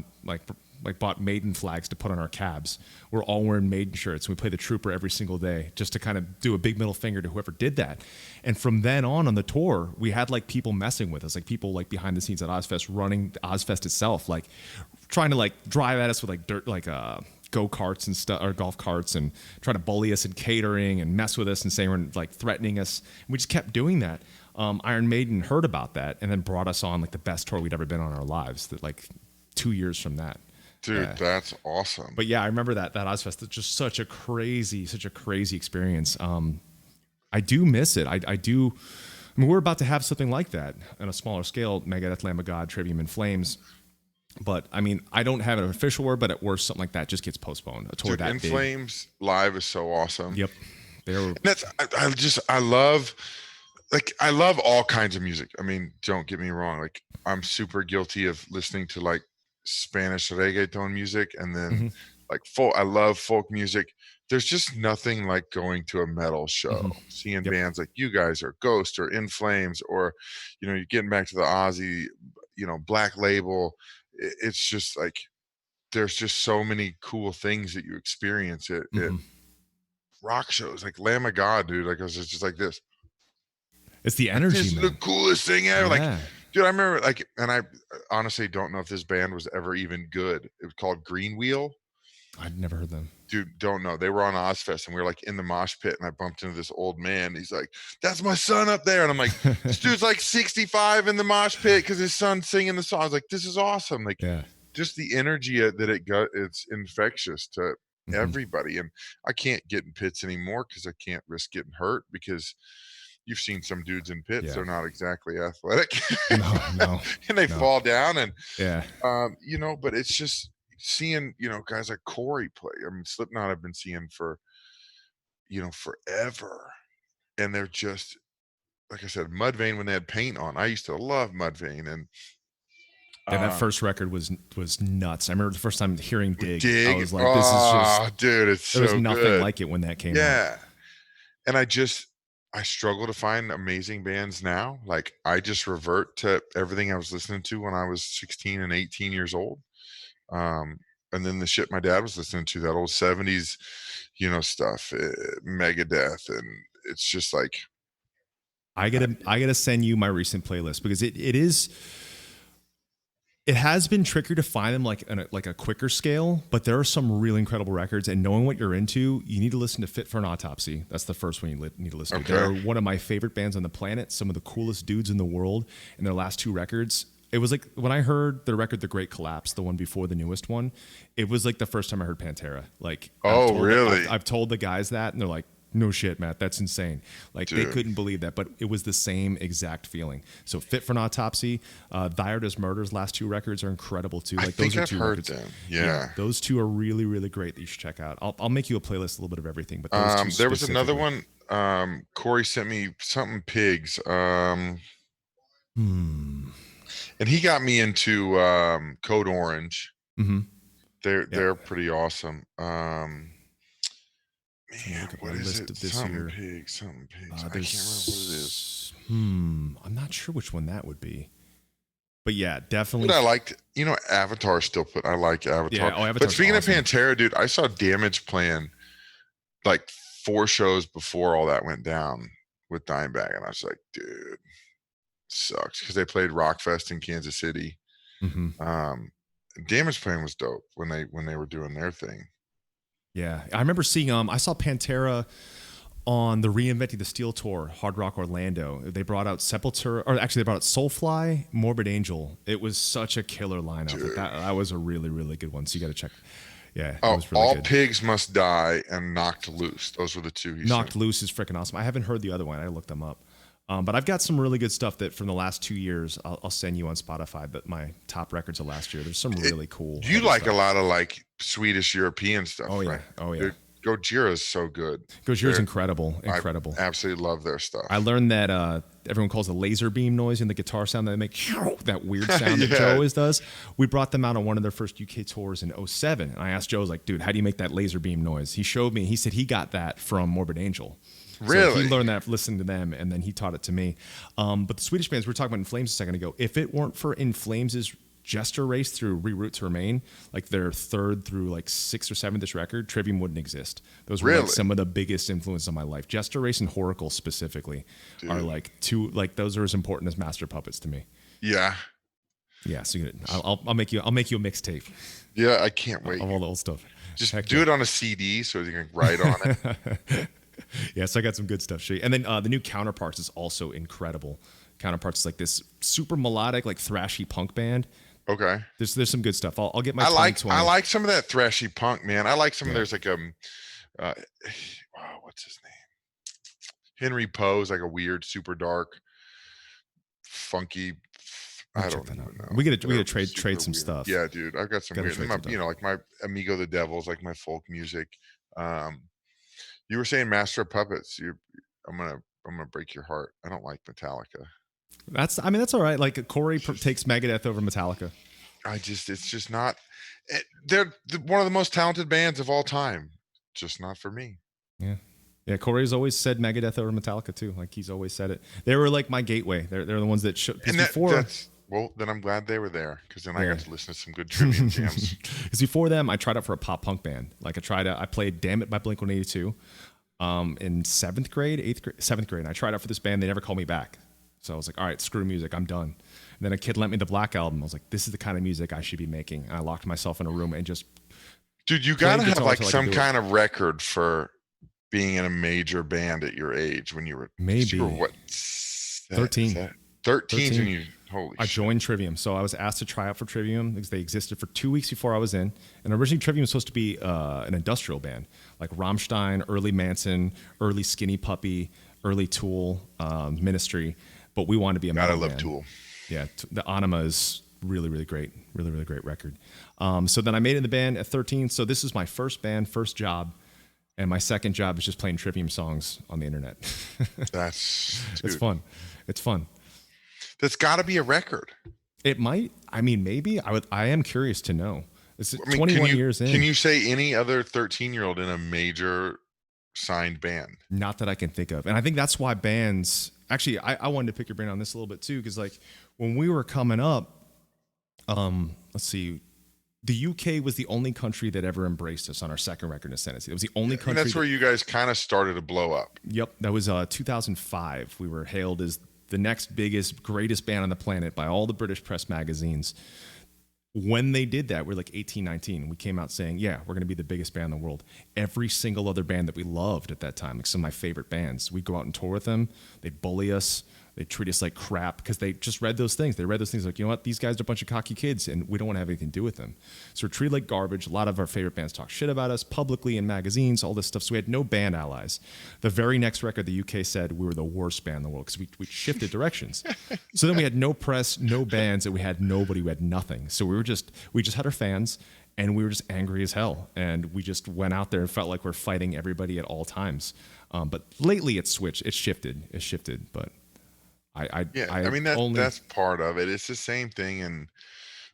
bought Maiden flags to put on our cabs. We're all wearing Maiden shirts. And we play the Trooper every single day just to kind of do a big middle finger to whoever did that. And from then on the tour, we had like people messing with us, like people like behind the scenes at Ozfest, running Ozfest itself, like trying to like drive at us with like dirt, like go-karts and stuff, or golf carts, and trying to bully us in catering and mess with us and saying we're like threatening us. And we just kept doing that. Iron Maiden heard about that and then brought us on like the best tour we'd ever been on in our lives. That like 2 years from that. Dude, that's awesome. But yeah, I remember that Ozfest. It's just such a crazy experience. I do miss it. I do. I mean, we're about to have something like that on a smaller scale, Megadeth, Lamb of God, Trivium, and Flames. But I mean, I don't have an official word, but at worst, something like that just gets postponed. A tour Dude, that In big. Flames live is so awesome. Yep. I love all kinds of music. I mean, don't get me wrong. Like, I'm super guilty of listening to like Spanish reggaeton music, and then like folk. I love folk music. There's just nothing like going to a metal show, seeing bands like you guys or Ghost or In Flames, or you're getting back to the Ozzy, Black Label. It's just like there's just so many cool things that you experience at rock shows, like Lamb of God, dude. Like, I was just like this. It's the energy. This is the coolest thing ever. Yeah. Like, dude, I remember like, and I honestly don't know if this band was ever even good. It was called Green Wheel. I'd never heard them. Dude, don't know. They were on Ozfest, and we were like in the mosh pit, and I bumped into this old man. He's like, "That's my son up there," and I'm like, "This dude's like 65 in the mosh pit because his son's singing the song." I was like, "This is awesome!" Like, just the energy that it got. It's infectious to everybody, and I can't get in pits anymore because I can't risk getting hurt, because you've seen some dudes in pits. They're not exactly athletic. No. And they fall down, and but it's just seeing, guys like Corey play. I mean, Slipknot I've been seeing for, forever. And they're just, like I said, Mudvayne when they had paint on. I used to love Mudvayne. And that first record was nuts. I remember the first time hearing Dig. I was like, this is just, dude, it's so good. There was nothing good. like it when that came out. Yeah. And I struggle to find amazing bands now. Like, I just revert to everything I was listening to when I was 16 and 18 years old. And then the shit my dad was listening to, that old 70s, stuff, Megadeth. And it's just like, I gotta send you my recent playlist, because it is, It has been trickier to find them like a quicker scale, but there are some really incredible records. And knowing what you're into, you need to listen to Fit for an Autopsy. That's the first one you need to listen to. They're one of my favorite bands on the planet. Some of the coolest dudes in the world. And their last 2 records, it was like when I heard their record, The Great Collapse, the one before the newest one, it was like the first time I heard Pantera. Like, really? I've told the guys that, and they're like, no shit, Matt, that's insane. Like, Dude. They couldn't believe that, but it was the same exact feeling. So Fit for an Autopsy, Thy Art Is Murder's last 2 records are incredible too. Like, those are 2 heard records. Them. Yeah. Those 2 are really, really great that you should check out. I'll make you a playlist, a little bit of everything. But those 2 there was another one. Corey sent me something Pigs. And he got me into Code Orange. Mm-hmm. They're pretty awesome. Man, what is it? Something Pigs. I can't remember what it is. I'm not sure which one that would be. But yeah, definitely. But I liked, Avatar still I like Avatar. Yeah, Avatar's but speaking awesome. of Pantera, dude, I saw Damage playing like 4 shows before all that went down with Dimebag. And I was like, dude, sucks. Because they played Rockfest in Kansas City. Mm-hmm. Damage playing was dope when they were doing their thing. Yeah, I remember seeing I saw Pantera on the Reinventing the Steel tour, Hard Rock Orlando. They brought out Sepultura, or actually they brought out Soulfly, Morbid Angel. It was such a killer lineup. Like that was a really, really good one. So you got to check. Yeah, it was really All good. Pigs Must Die and Knocked Loose. Those were the 2 he Knocked sent. Loose is freaking awesome. I haven't heard the other one. I looked them up. But I've got some really good stuff that from the last 2 years, I'll send you on Spotify. But my top records of last year, there's some really cool. You like stuff. A lot of like Swedish European stuff. Oh yeah, right? oh yeah. Dude, Gojira's so good. Gojira's incredible. I absolutely love their stuff. I learned that everyone calls the laser beam noise in the guitar sound that they make that weird sound that Joe always does. We brought them out on one of their first UK tours in 2007. And I asked Joe, I was like, dude, how do you make that laser beam noise? He showed me. He said he got that from Morbid Angel. Really? So he learned that listening to them, and then he taught it to me. But the Swedish bands, we were talking about In Flames a second ago. If it weren't for In Flames' Jester race through Reroute to Remain, like their 3rd through like 6th or 7th record, Trivium wouldn't exist. Those were like some of the biggest influences on my life. Jester race and Horacle specifically are like 2, like those are as important as Master Puppets to me. Yeah. Yeah. So I'll make you a mixtape. Yeah, I can't wait. Of all the old stuff. Just do it on a CD so you can write on it. Yeah, so I got some good stuff. And then the new Counterparts is also incredible. Counterparts is like this super melodic, like thrashy punk band. Okay. There's some good stuff. I'll get my. I like some of that thrashy punk, man. I like some of there's like what's his name? Henry Poe's like a weird, super dark, funky. I don't know. We gotta trade some stuff. Yeah, dude, I've got some weird. Like my Amigo the Devil's like my folk music. You were saying Master of Puppets. I'm gonna break your heart. I don't like Metallica. That's all right. Like Corey takes Megadeth over Metallica. It's just not. They're one of the most talented bands of all time. Just not for me. Yeah. Corey's always said Megadeth over Metallica too. Like he's always said it. They were like my gateway. They're the ones that shook. Well, then I'm glad they were there because then I got to listen to some good Trivium jams. Because before them, I tried out for a pop punk band. Like I played "Damn It" by Blink-182 in 7th grade. And I tried out for this band. They never called me back. So I was like, all right, screw music, I'm done. And then a kid lent me the Black Album. I was like, this is the kind of music I should be making. And I locked myself in a room and just. Dude, you gotta have like some kind of record for being in a major band at your age when you were maybe what 13. 13 when you I joined Trivium. So I was asked to try out for Trivium because they existed for 2 weeks before I was in. And originally Trivium was supposed to be an industrial band like Rammstein, early Manson, early Skinny Puppy, early Tool, Ministry. But we wanted to be a metal band. I love Tool. Yeah, the Anima is really, really great. Really, really great record. So then I made it in the band at 13. So this is my first band, first job. And my second job is just playing Trivium songs on the internet. It's fun. It's fun. That's got to be a record. It might. I mean, maybe. I am curious to know. It's 21 years in. Can you say any other 13-year-old in a major signed band? Not that I can think of. And I think that's why bands... Actually, I wanted to pick your brain on this a little bit too, because like when we were coming up, let's see, the UK was the only country that ever embraced us on our second record in Ascendancy. It was the only country. That's where you guys kind of started to blow up. Yep, that was 2005. We were hailed as the next biggest, greatest band on the planet by all the British press magazines. when they did that, we're like 18, 19. We came out saying, yeah, we're going to be the biggest band in the world. Every single other band that we loved at that time, like some of my favorite bands, we'd go out and tour with them. They'd bully us. They'd treat us like crap because they just read those things. They read those things like, you know what, these guys are a bunch of cocky kids and we don't want to have anything to do with them. So we're treated like garbage. A lot of our favorite bands talk shit about us publicly in magazines, all this stuff. So we had no band allies. The very next record, the UK said we were the worst band in the world because we shifted directions. So then we had no press, no bands, and we had nobody. We had nothing. So we just had our fans, and we were just angry as hell. And we just went out there and felt like we're fighting everybody at all times. But lately it's switched. It's shifted. But I mean, that's part of it. It's the same thing in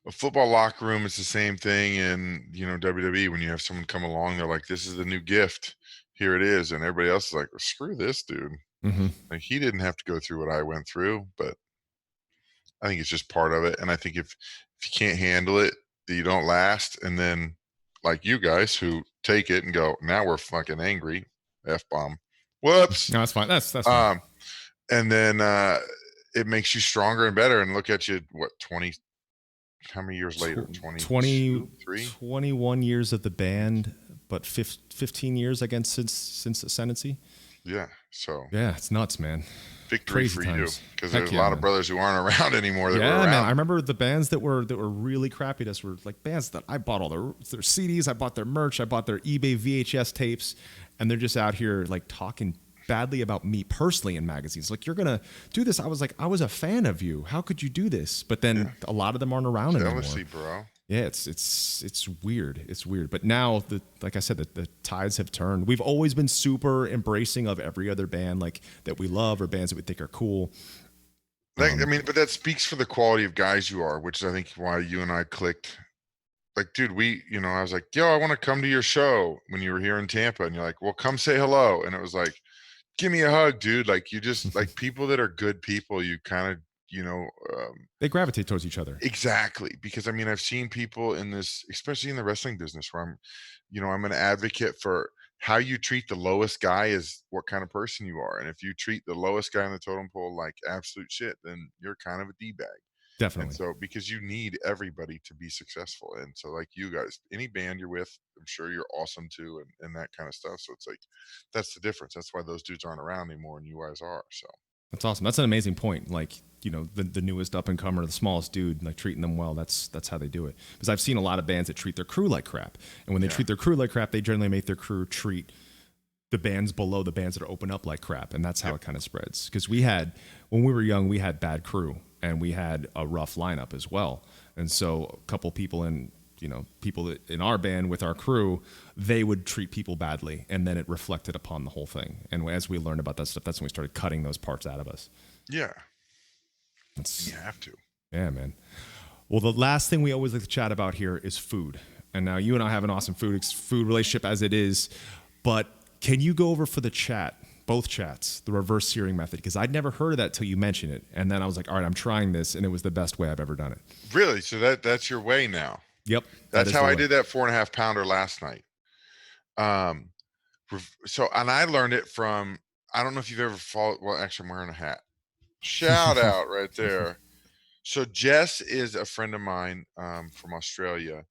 a football locker room. It's the same thing in, WWE. When you have someone come along, they're like, this is the new gift. Here it is. And everybody else is like, well, screw this dude. Mm-hmm. Like, he didn't have to go through what I went through, but I think it's just part of it. And I think if you can't handle it, you don't last. And then like you guys who take it and go, now we're fucking angry. F-bomb. Whoops. No, that's fine. That's fine. And then it makes you stronger and better. And look at you, what, 20, how many years later? 21 years of the band, but 15 years, again, since ascendancy. Yeah. So. Yeah, it's nuts, man. Victory Crazy for times. you, because there's a lot of brothers who aren't around anymore. Man. I remember the bands that were really crappy to us were like bands that I bought all their CDs, I bought their merch, I bought their eBay VHS tapes, and they're just out here like talking badly about me personally in magazines. Like, you're gonna do this. I was like, I was a fan of you. How could you do this? But then a lot of them aren't around Jealousy, anymore. bro. Yeah, it's weird. It's weird. But now, like I said, the tides have turned. We've always been super embracing of every other band like that we love or bands that we think are cool. Like, I mean, but that speaks for the quality of guys you are, which is, I think, why you and I clicked. Like, dude, I was like, yo, I want to come to your show when you were here in Tampa. And you're like, well, come say hello. And it was like, give me a hug, dude. Like, you just like people that are good people, you kind of, they gravitate towards each other. Exactly. Because I mean, I've seen people in this, especially in the wrestling business, where I'm an advocate for how you treat the lowest guy is what kind of person you are. And if you treat the lowest guy on the totem pole like absolute shit, then you're kind of a D-bag. Definitely. And so, because you need everybody to be successful. And so, like, you guys, any band you're with, I'm sure you're awesome too, and that kind of stuff. So it's like, that's the difference. That's why those dudes aren't around anymore and you guys are. So that's awesome. That's an amazing point. Like, the newest up and comer, the smallest dude, like, treating them well. That's how they do it. Because I've seen a lot of bands that treat their crew like crap. And when they treat their crew like crap, they generally make their crew treat the bands below, the bands that are open up, like crap. And that's how it kind of spreads. Because when we were young, we had bad crew and we had a rough lineup as well. And so a couple people in our band with our crew, they would treat people badly, and then it reflected upon the whole thing. And as we learned about that stuff, that's when we started cutting those parts out of us. Yeah. You have to. Yeah, man. Well, the last thing we always like to chat about here is food. And now you and I have an awesome food relationship as it is, but can you go over for the chat, both chats, the reverse searing method? Because I'd never heard of that till you mentioned it. And then I was like, all right, I'm trying this, and it was the best way I've ever done it. Really? So that's your way now? Yep. That's how I did that 4.5 pounder last night. So, and I learned it from, I don't know if you've ever followed, well, actually I'm wearing a hat. Shout out right there. So Jess is a friend of mine from Australia.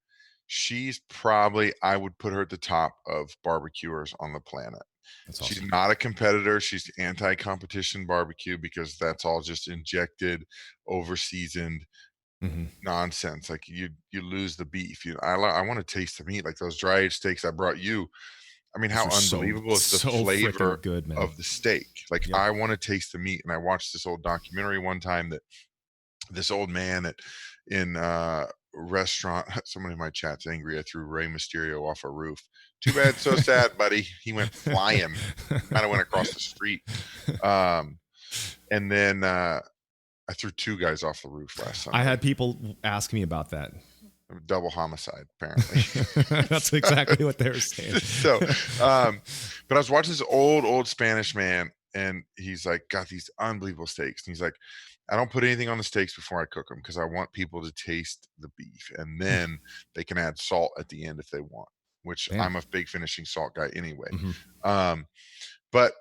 She's probably, I would put her at the top of barbecuers on the planet. That's awesome. She's not a competitor. She's anti-competition barbecue, because that's all just injected, over-seasoned nonsense. Like, you lose the beef. I want to taste the meat, like those dry aged steaks I brought you. I mean, how unbelievable is the flavor of the steak? Like, I want to taste the meat. And I watched this old documentary one time that this old man in restaurant, somebody in my chat's angry I threw Rey Mysterio off a roof. Too bad, so sad, buddy. He went flying. Kind of went across the street. And then I threw 2 guys off the roof last Sunday. I had people ask me about that. Double homicide, apparently. That's exactly what they were saying. So, but I was watching this old Spanish man, and he's like got these unbelievable steaks. And he's like, I don't put anything on the steaks before I cook them, because I want people to taste the beef, and then they can add salt at the end if they want, which I'm a big finishing salt guy anyway. But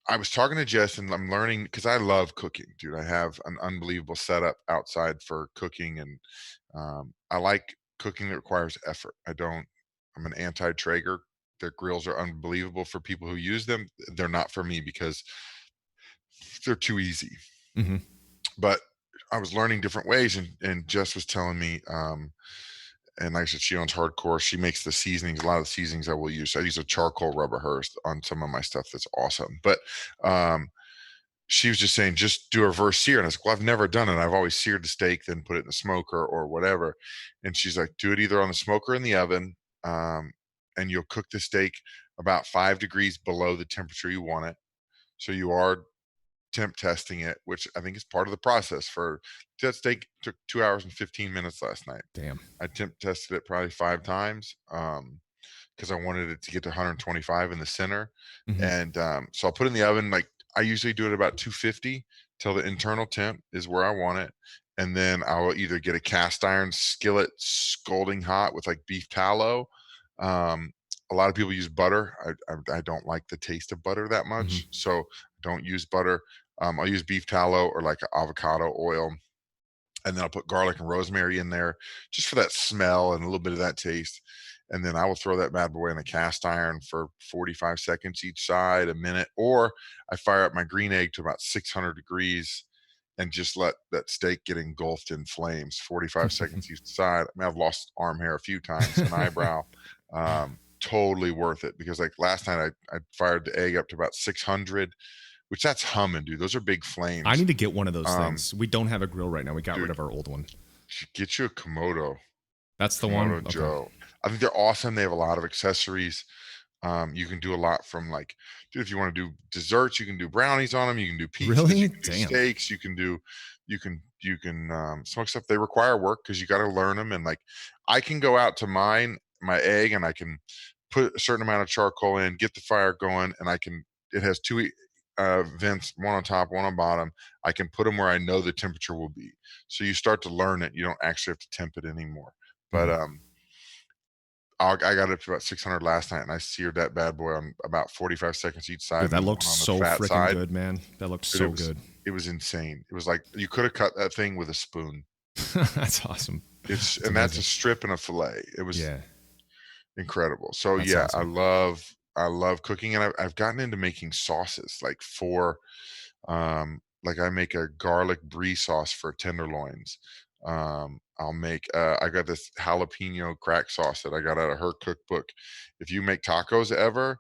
I was talking to Jess, and I'm learning because I love cooking, dude. I have an unbelievable setup outside for cooking, and I like cooking that requires effort. I'm an anti-Traeger. Their grills are unbelievable for people who use them. They're not for me because they're too easy. Mm-hmm. But I was learning different ways, and Jess was telling me, and like I said, she owns Hardcore. She makes the seasonings. A lot of the seasonings I will use. I use a charcoal rubber hurst on some of my stuff. That's awesome. But she was just saying, just do a reverse sear. And I was like, well, I've never done it. I've always seared the steak, then put it in the smoker or whatever. And she's like, do it either on the smoker or in the oven. And you'll cook the steak about 5 degrees below the temperature you want it. So you are temp testing it, which I think is part of the process. For that steak took 2 hours and 15 minutes last night. Damn. I temp tested it probably 5 times. Because I wanted it to get to 125 in the center. Mm-hmm. And so I'll put it in the oven. Like I usually do it about 250 till the internal temp is where I want it. And then I'll either get a cast iron skillet scalding hot with like beef tallow. A lot of people use butter. I don't like the taste of butter that much. Mm-hmm. So don't use butter. I'll use beef tallow or like avocado oil. And then I'll put garlic and rosemary in there just for that smell and a little bit of that taste. And then I will throw that bad boy in a cast iron for 45 seconds each side, a minute, or I fire up my green egg to about 600 degrees and just let that steak get engulfed in flames, 45 seconds each side. I mean, I've lost arm hair a few times, an eyebrow. Totally worth it, because like last night I fired the egg up to about 600, which that's humming, dude. Those are big flames. I need to get one of those things. We don't have a grill right now. We got rid of our old one. Get you a Komodo. That's the Komodo one? Joe. Okay. I think they're awesome. They have a lot of accessories. You can do a lot from like, dude, if you want to do desserts, you can do brownies on them. You can do pizzas. Really? You can do Damn. steaks. You can smoke stuff. They require work because you got to learn them. And like, I can go out to my egg, and I can put a certain amount of charcoal in, get the fire going, and it has 2 vents, one on top, one on bottom. I can put them where I know the temperature will be. So you start to learn it. You don't actually have to temp it anymore. But I got up to about 600 last night, and I seared that bad boy on about 45 seconds each side. Dude, that looked so freaking good, man. That looked so good. It was insane. It was like you could have cut that thing with a spoon. That's awesome. That's a strip and a fillet. It was incredible. So That's yeah, awesome. I love cooking, and I've gotten into making sauces like like I make a garlic brie sauce for tenderloins. I'll make I got this jalapeno crack sauce that I got out of her cookbook. If you make tacos ever,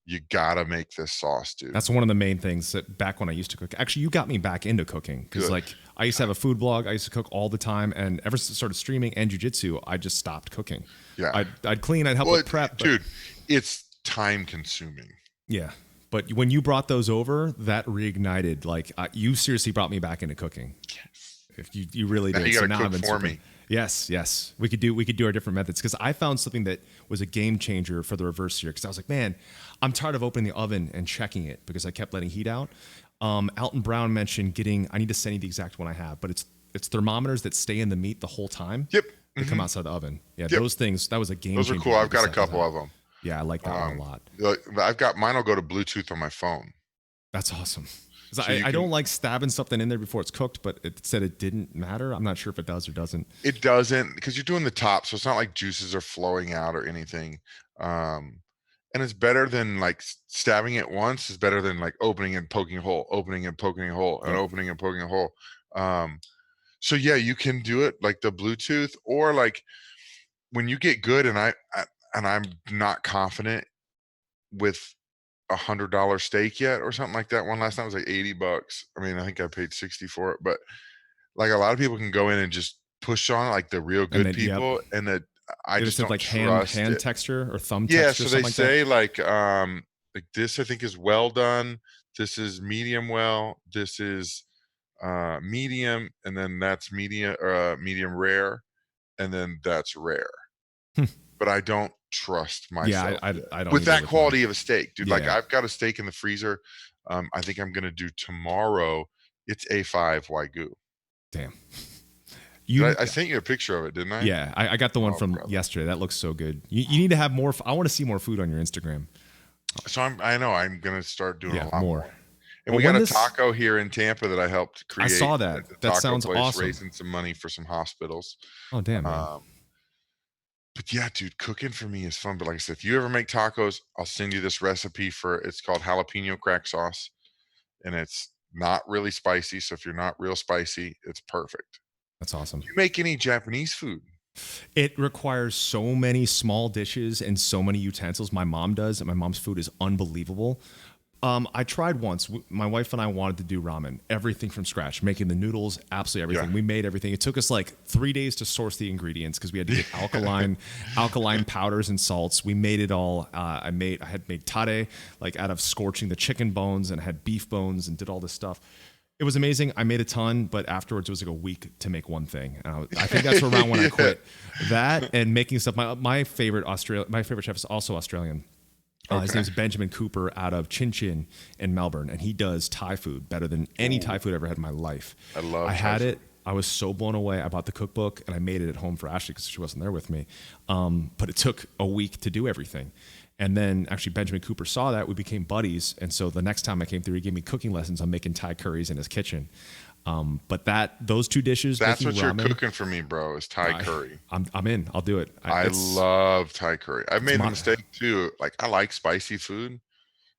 you gotta make this sauce, dude. That's one of the main things that back when I used to cook. Actually, you got me back into cooking, because like I used to have a food blog. I used to cook all the time, and ever since I started streaming and jujitsu, I just stopped cooking. Yeah, I'd clean, I'd help with prep, dude. It's time consuming. Yeah, but when you brought those over, that reignited. Like you seriously brought me back into cooking. Yes. If you really did. You gotta cook for me. Yes. We could do our different methods, because I found something that was a game changer for the reverse sear. Because I was like, man, I'm tired of opening the oven and checking it, because I kept letting heat out. Alton Brown mentioned I need to send you the exact one I have, but it's thermometers that stay in the meat the whole time. Yep. They come outside the oven. Yeah, those things. That was a game changer. Those are cool. I've got a couple of them. Yeah, I like that one a lot. I've got mine. Will go to Bluetooth on my phone. That's awesome. So I don't like stabbing something in there before it's cooked, but it said it didn't matter. I'm not sure if it does or doesn't. It doesn't, because you're doing the top, so it's not like juices are flowing out or anything. And it's better than like stabbing it once. Is better than like opening and poking a hole, opening and poking a hole, and opening and poking a hole. So yeah, you can do it like the Bluetooth, or like when you get good, and I'm not confident with $100 steak yet or something like that. One last time was like $80. I mean, I think I paid 60 for it, but like a lot of people can go in and just push on it, like the real good people, and that I just don't like trust hand it. texture or thumb texture. Yeah, so they say like this I think is well done. This is medium well. This is medium, and then that's medium rare, and then that's rare. But I don't trust myself. Yeah, I don't with that quality of a steak, dude. Like I've got a steak in the freezer. I think I'm gonna do tomorrow. It's A5 Wagyu. Damn. I sent you a picture of it, didn't I? Yeah, I got the one from yesterday. That looks so good. You need to have more. I want to see more food on your Instagram. So I know I'm gonna start doing a lot more. And Well, we got when a this, taco here in Tampa that I helped I create saw at that. the That taco sounds place, awesome. raising some money for some hospitals. Oh, damn, man. But yeah, dude, cooking for me is fun. But like I said, if you ever make tacos, I'll send you this recipe for it's called jalapeno crack sauce. And it's not really spicy. So if you're not real spicy, it's perfect. That's awesome. Do you make any Japanese food? It requires so many small dishes and so many utensils. My mom does, and my mom's food is unbelievable. I tried once. My wife and I wanted to do ramen, everything from scratch, making the noodles, absolutely everything. Yeah. We made everything. It took us like 3 days to source the ingredients because we had to get alkaline powders and salts. We made it all. I had made tare like out of scorching the chicken bones and had beef bones and did all this stuff. It was amazing. I made a ton, but afterwards it was like a week to make one thing. I think that's around when I quit. That and making stuff. My favorite chef is also Australian. His name's Benjamin Cooper out of Chin Chin in Melbourne, and he does Thai food better than any Thai food I ever had in my life. I had it. I was so blown away. I bought the cookbook and I made it at home for Ashley because she wasn't there with me. But it took a week to do everything. And then actually Benjamin Cooper saw that. We became buddies. And so the next time I came through, he gave me cooking lessons on making Thai curries in his kitchen. But those two dishes. That's what ramen, you're cooking for me, bro, is Thai curry. I'm in. I'll do it. I love Thai curry. I've made a mistake too. Like I like spicy food.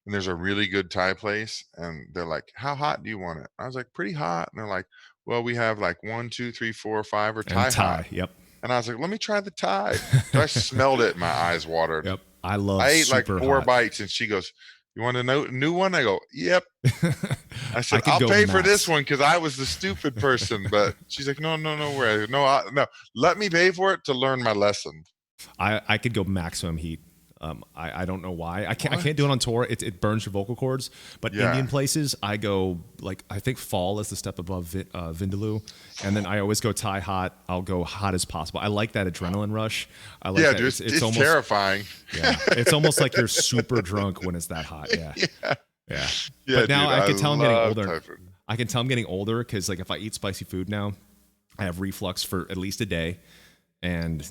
And there's a really good Thai place. And they're like, how hot do you want it? I was like, pretty hot. And they're like, well, we have like 1, 2, 3, 4, 5 or Thai hot. Yep. And I was like, let me try the Thai. So I smelled it. My eyes watered. Yep. I ate like 4 bites and she goes, you want a new one? I go, yep. I said, I'll pay for this one because I was the stupid person. But she's like, no, worry. No, let me pay for it to learn my lesson. I could go maximum heat. I don't know why. I can't do it on tour. It burns your vocal cords. But Indian places, I go I think fall is the step above Vindaloo, and then I always go Thai hot. I'll go hot as possible. I like that adrenaline rush. I like that. Dude, it's almost terrifying. Yeah, it's almost like you're super drunk when it's that hot. Yeah. But now I can tell I'm getting older. I can tell I'm getting older because like if I eat spicy food now, I have reflux for at least a day, and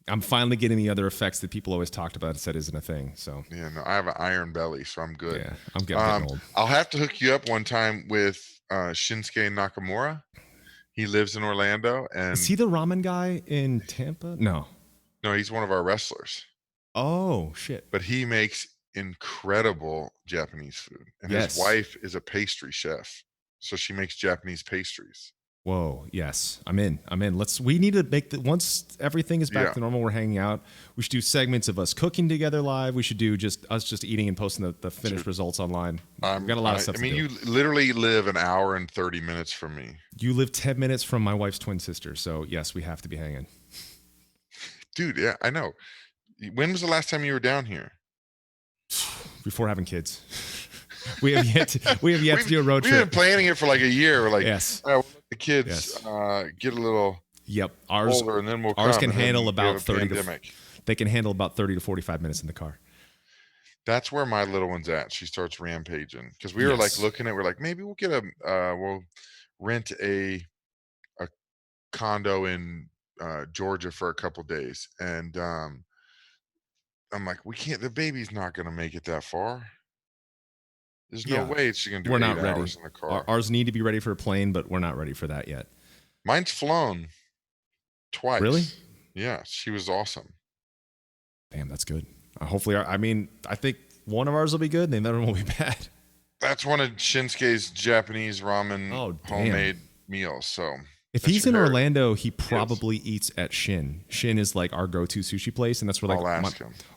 I'm finally getting the other effects that people always talked about and said isn't a thing. So yeah, no, I have an iron belly, so I'm good. Yeah, I'm getting old. I'll have to hook you up one time with Shinsuke Nakamura. He lives in Orlando, and is he the ramen guy in Tampa? No, he's one of our wrestlers. Oh shit! But he makes incredible Japanese food, and his wife is a pastry chef, so she makes Japanese pastries. Whoa, yes. I'm in. We need to make once everything is back to normal, we're hanging out. We should do segments of us cooking together live. We should do us eating and posting the finished results online. We've got a lot of stuff to do. You literally live an hour and 30 minutes from me. You live 10 minutes from my wife's twin sister. So yes, we have to be hanging. Dude, yeah, I know. When was the last time you were down here? Before having kids. We have yet to do a road trip. We've been planning it for like a year. We're like, yes. We'll let the kids get a little older, and then we'll come. Ours can handle about 30 they can handle about 30 to 45 minutes in the car. That's where my little one's at. She starts rampaging because we were like looking at. We're like, maybe we'll get we'll rent a condo in Georgia for a couple days, and I'm like, we can't. The baby's not going to make it that far. There's no way she's going to do we're 8 not ready. hours in the car. Ours need to be ready for a plane, but we're not ready for that yet. Mine's flown twice. Really? Yeah, she was awesome. Damn, that's good. Hopefully, I think one of ours will be good, and the other one will be bad. That's one of Shinsuke's Japanese ramen homemade meals. So if he's in Orlando, he probably eats at Shin. Shin is like our go-to sushi place, and that's where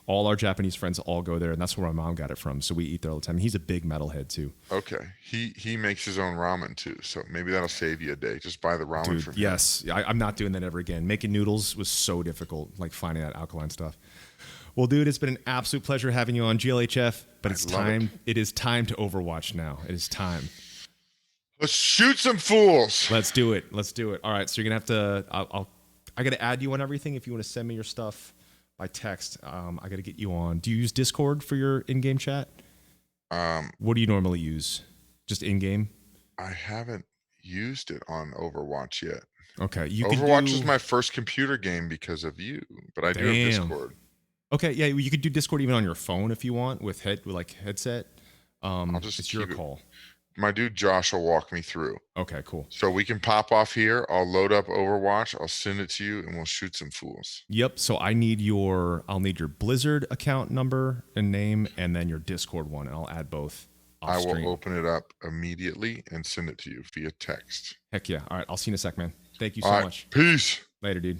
all our Japanese friends all go there, and that's where my mom got it from. So we eat there all the time. He's a big metalhead too. Okay, he makes his own ramen too, so maybe that'll save you a day. Just buy the ramen from him. Yes, I'm not doing that ever again. Making noodles was so difficult, like finding that alkaline stuff. Well, dude, it's been an absolute pleasure having you on GLHF, but it's time. It is time to Overwatch now. It is time. Let's shoot some fools. Let's do it. All right, so you're gonna have to. I gotta add you on everything. If you want to send me your stuff by text, I gotta get you on. Do you use Discord for your in-game chat? What do you normally use? Just in-game? I haven't used it on Overwatch yet. Okay, Overwatch was my first computer game because of you, but I do have Discord. Okay, yeah, you could do Discord even on your phone if you want with headset. I'll just It's your keep it. call. My dude Josh will walk me through. Okay, cool. So we can pop off here. I'll load up Overwatch. I'll send it to you, and we'll shoot some fools. Yep. So I'll need your Blizzard account number and name, and then your Discord one, and I'll add both. I will open it up immediately and send it to you via text. Heck yeah. All right. I'll see you in a sec, man. Thank you so All right, much. Peace. Later, dude.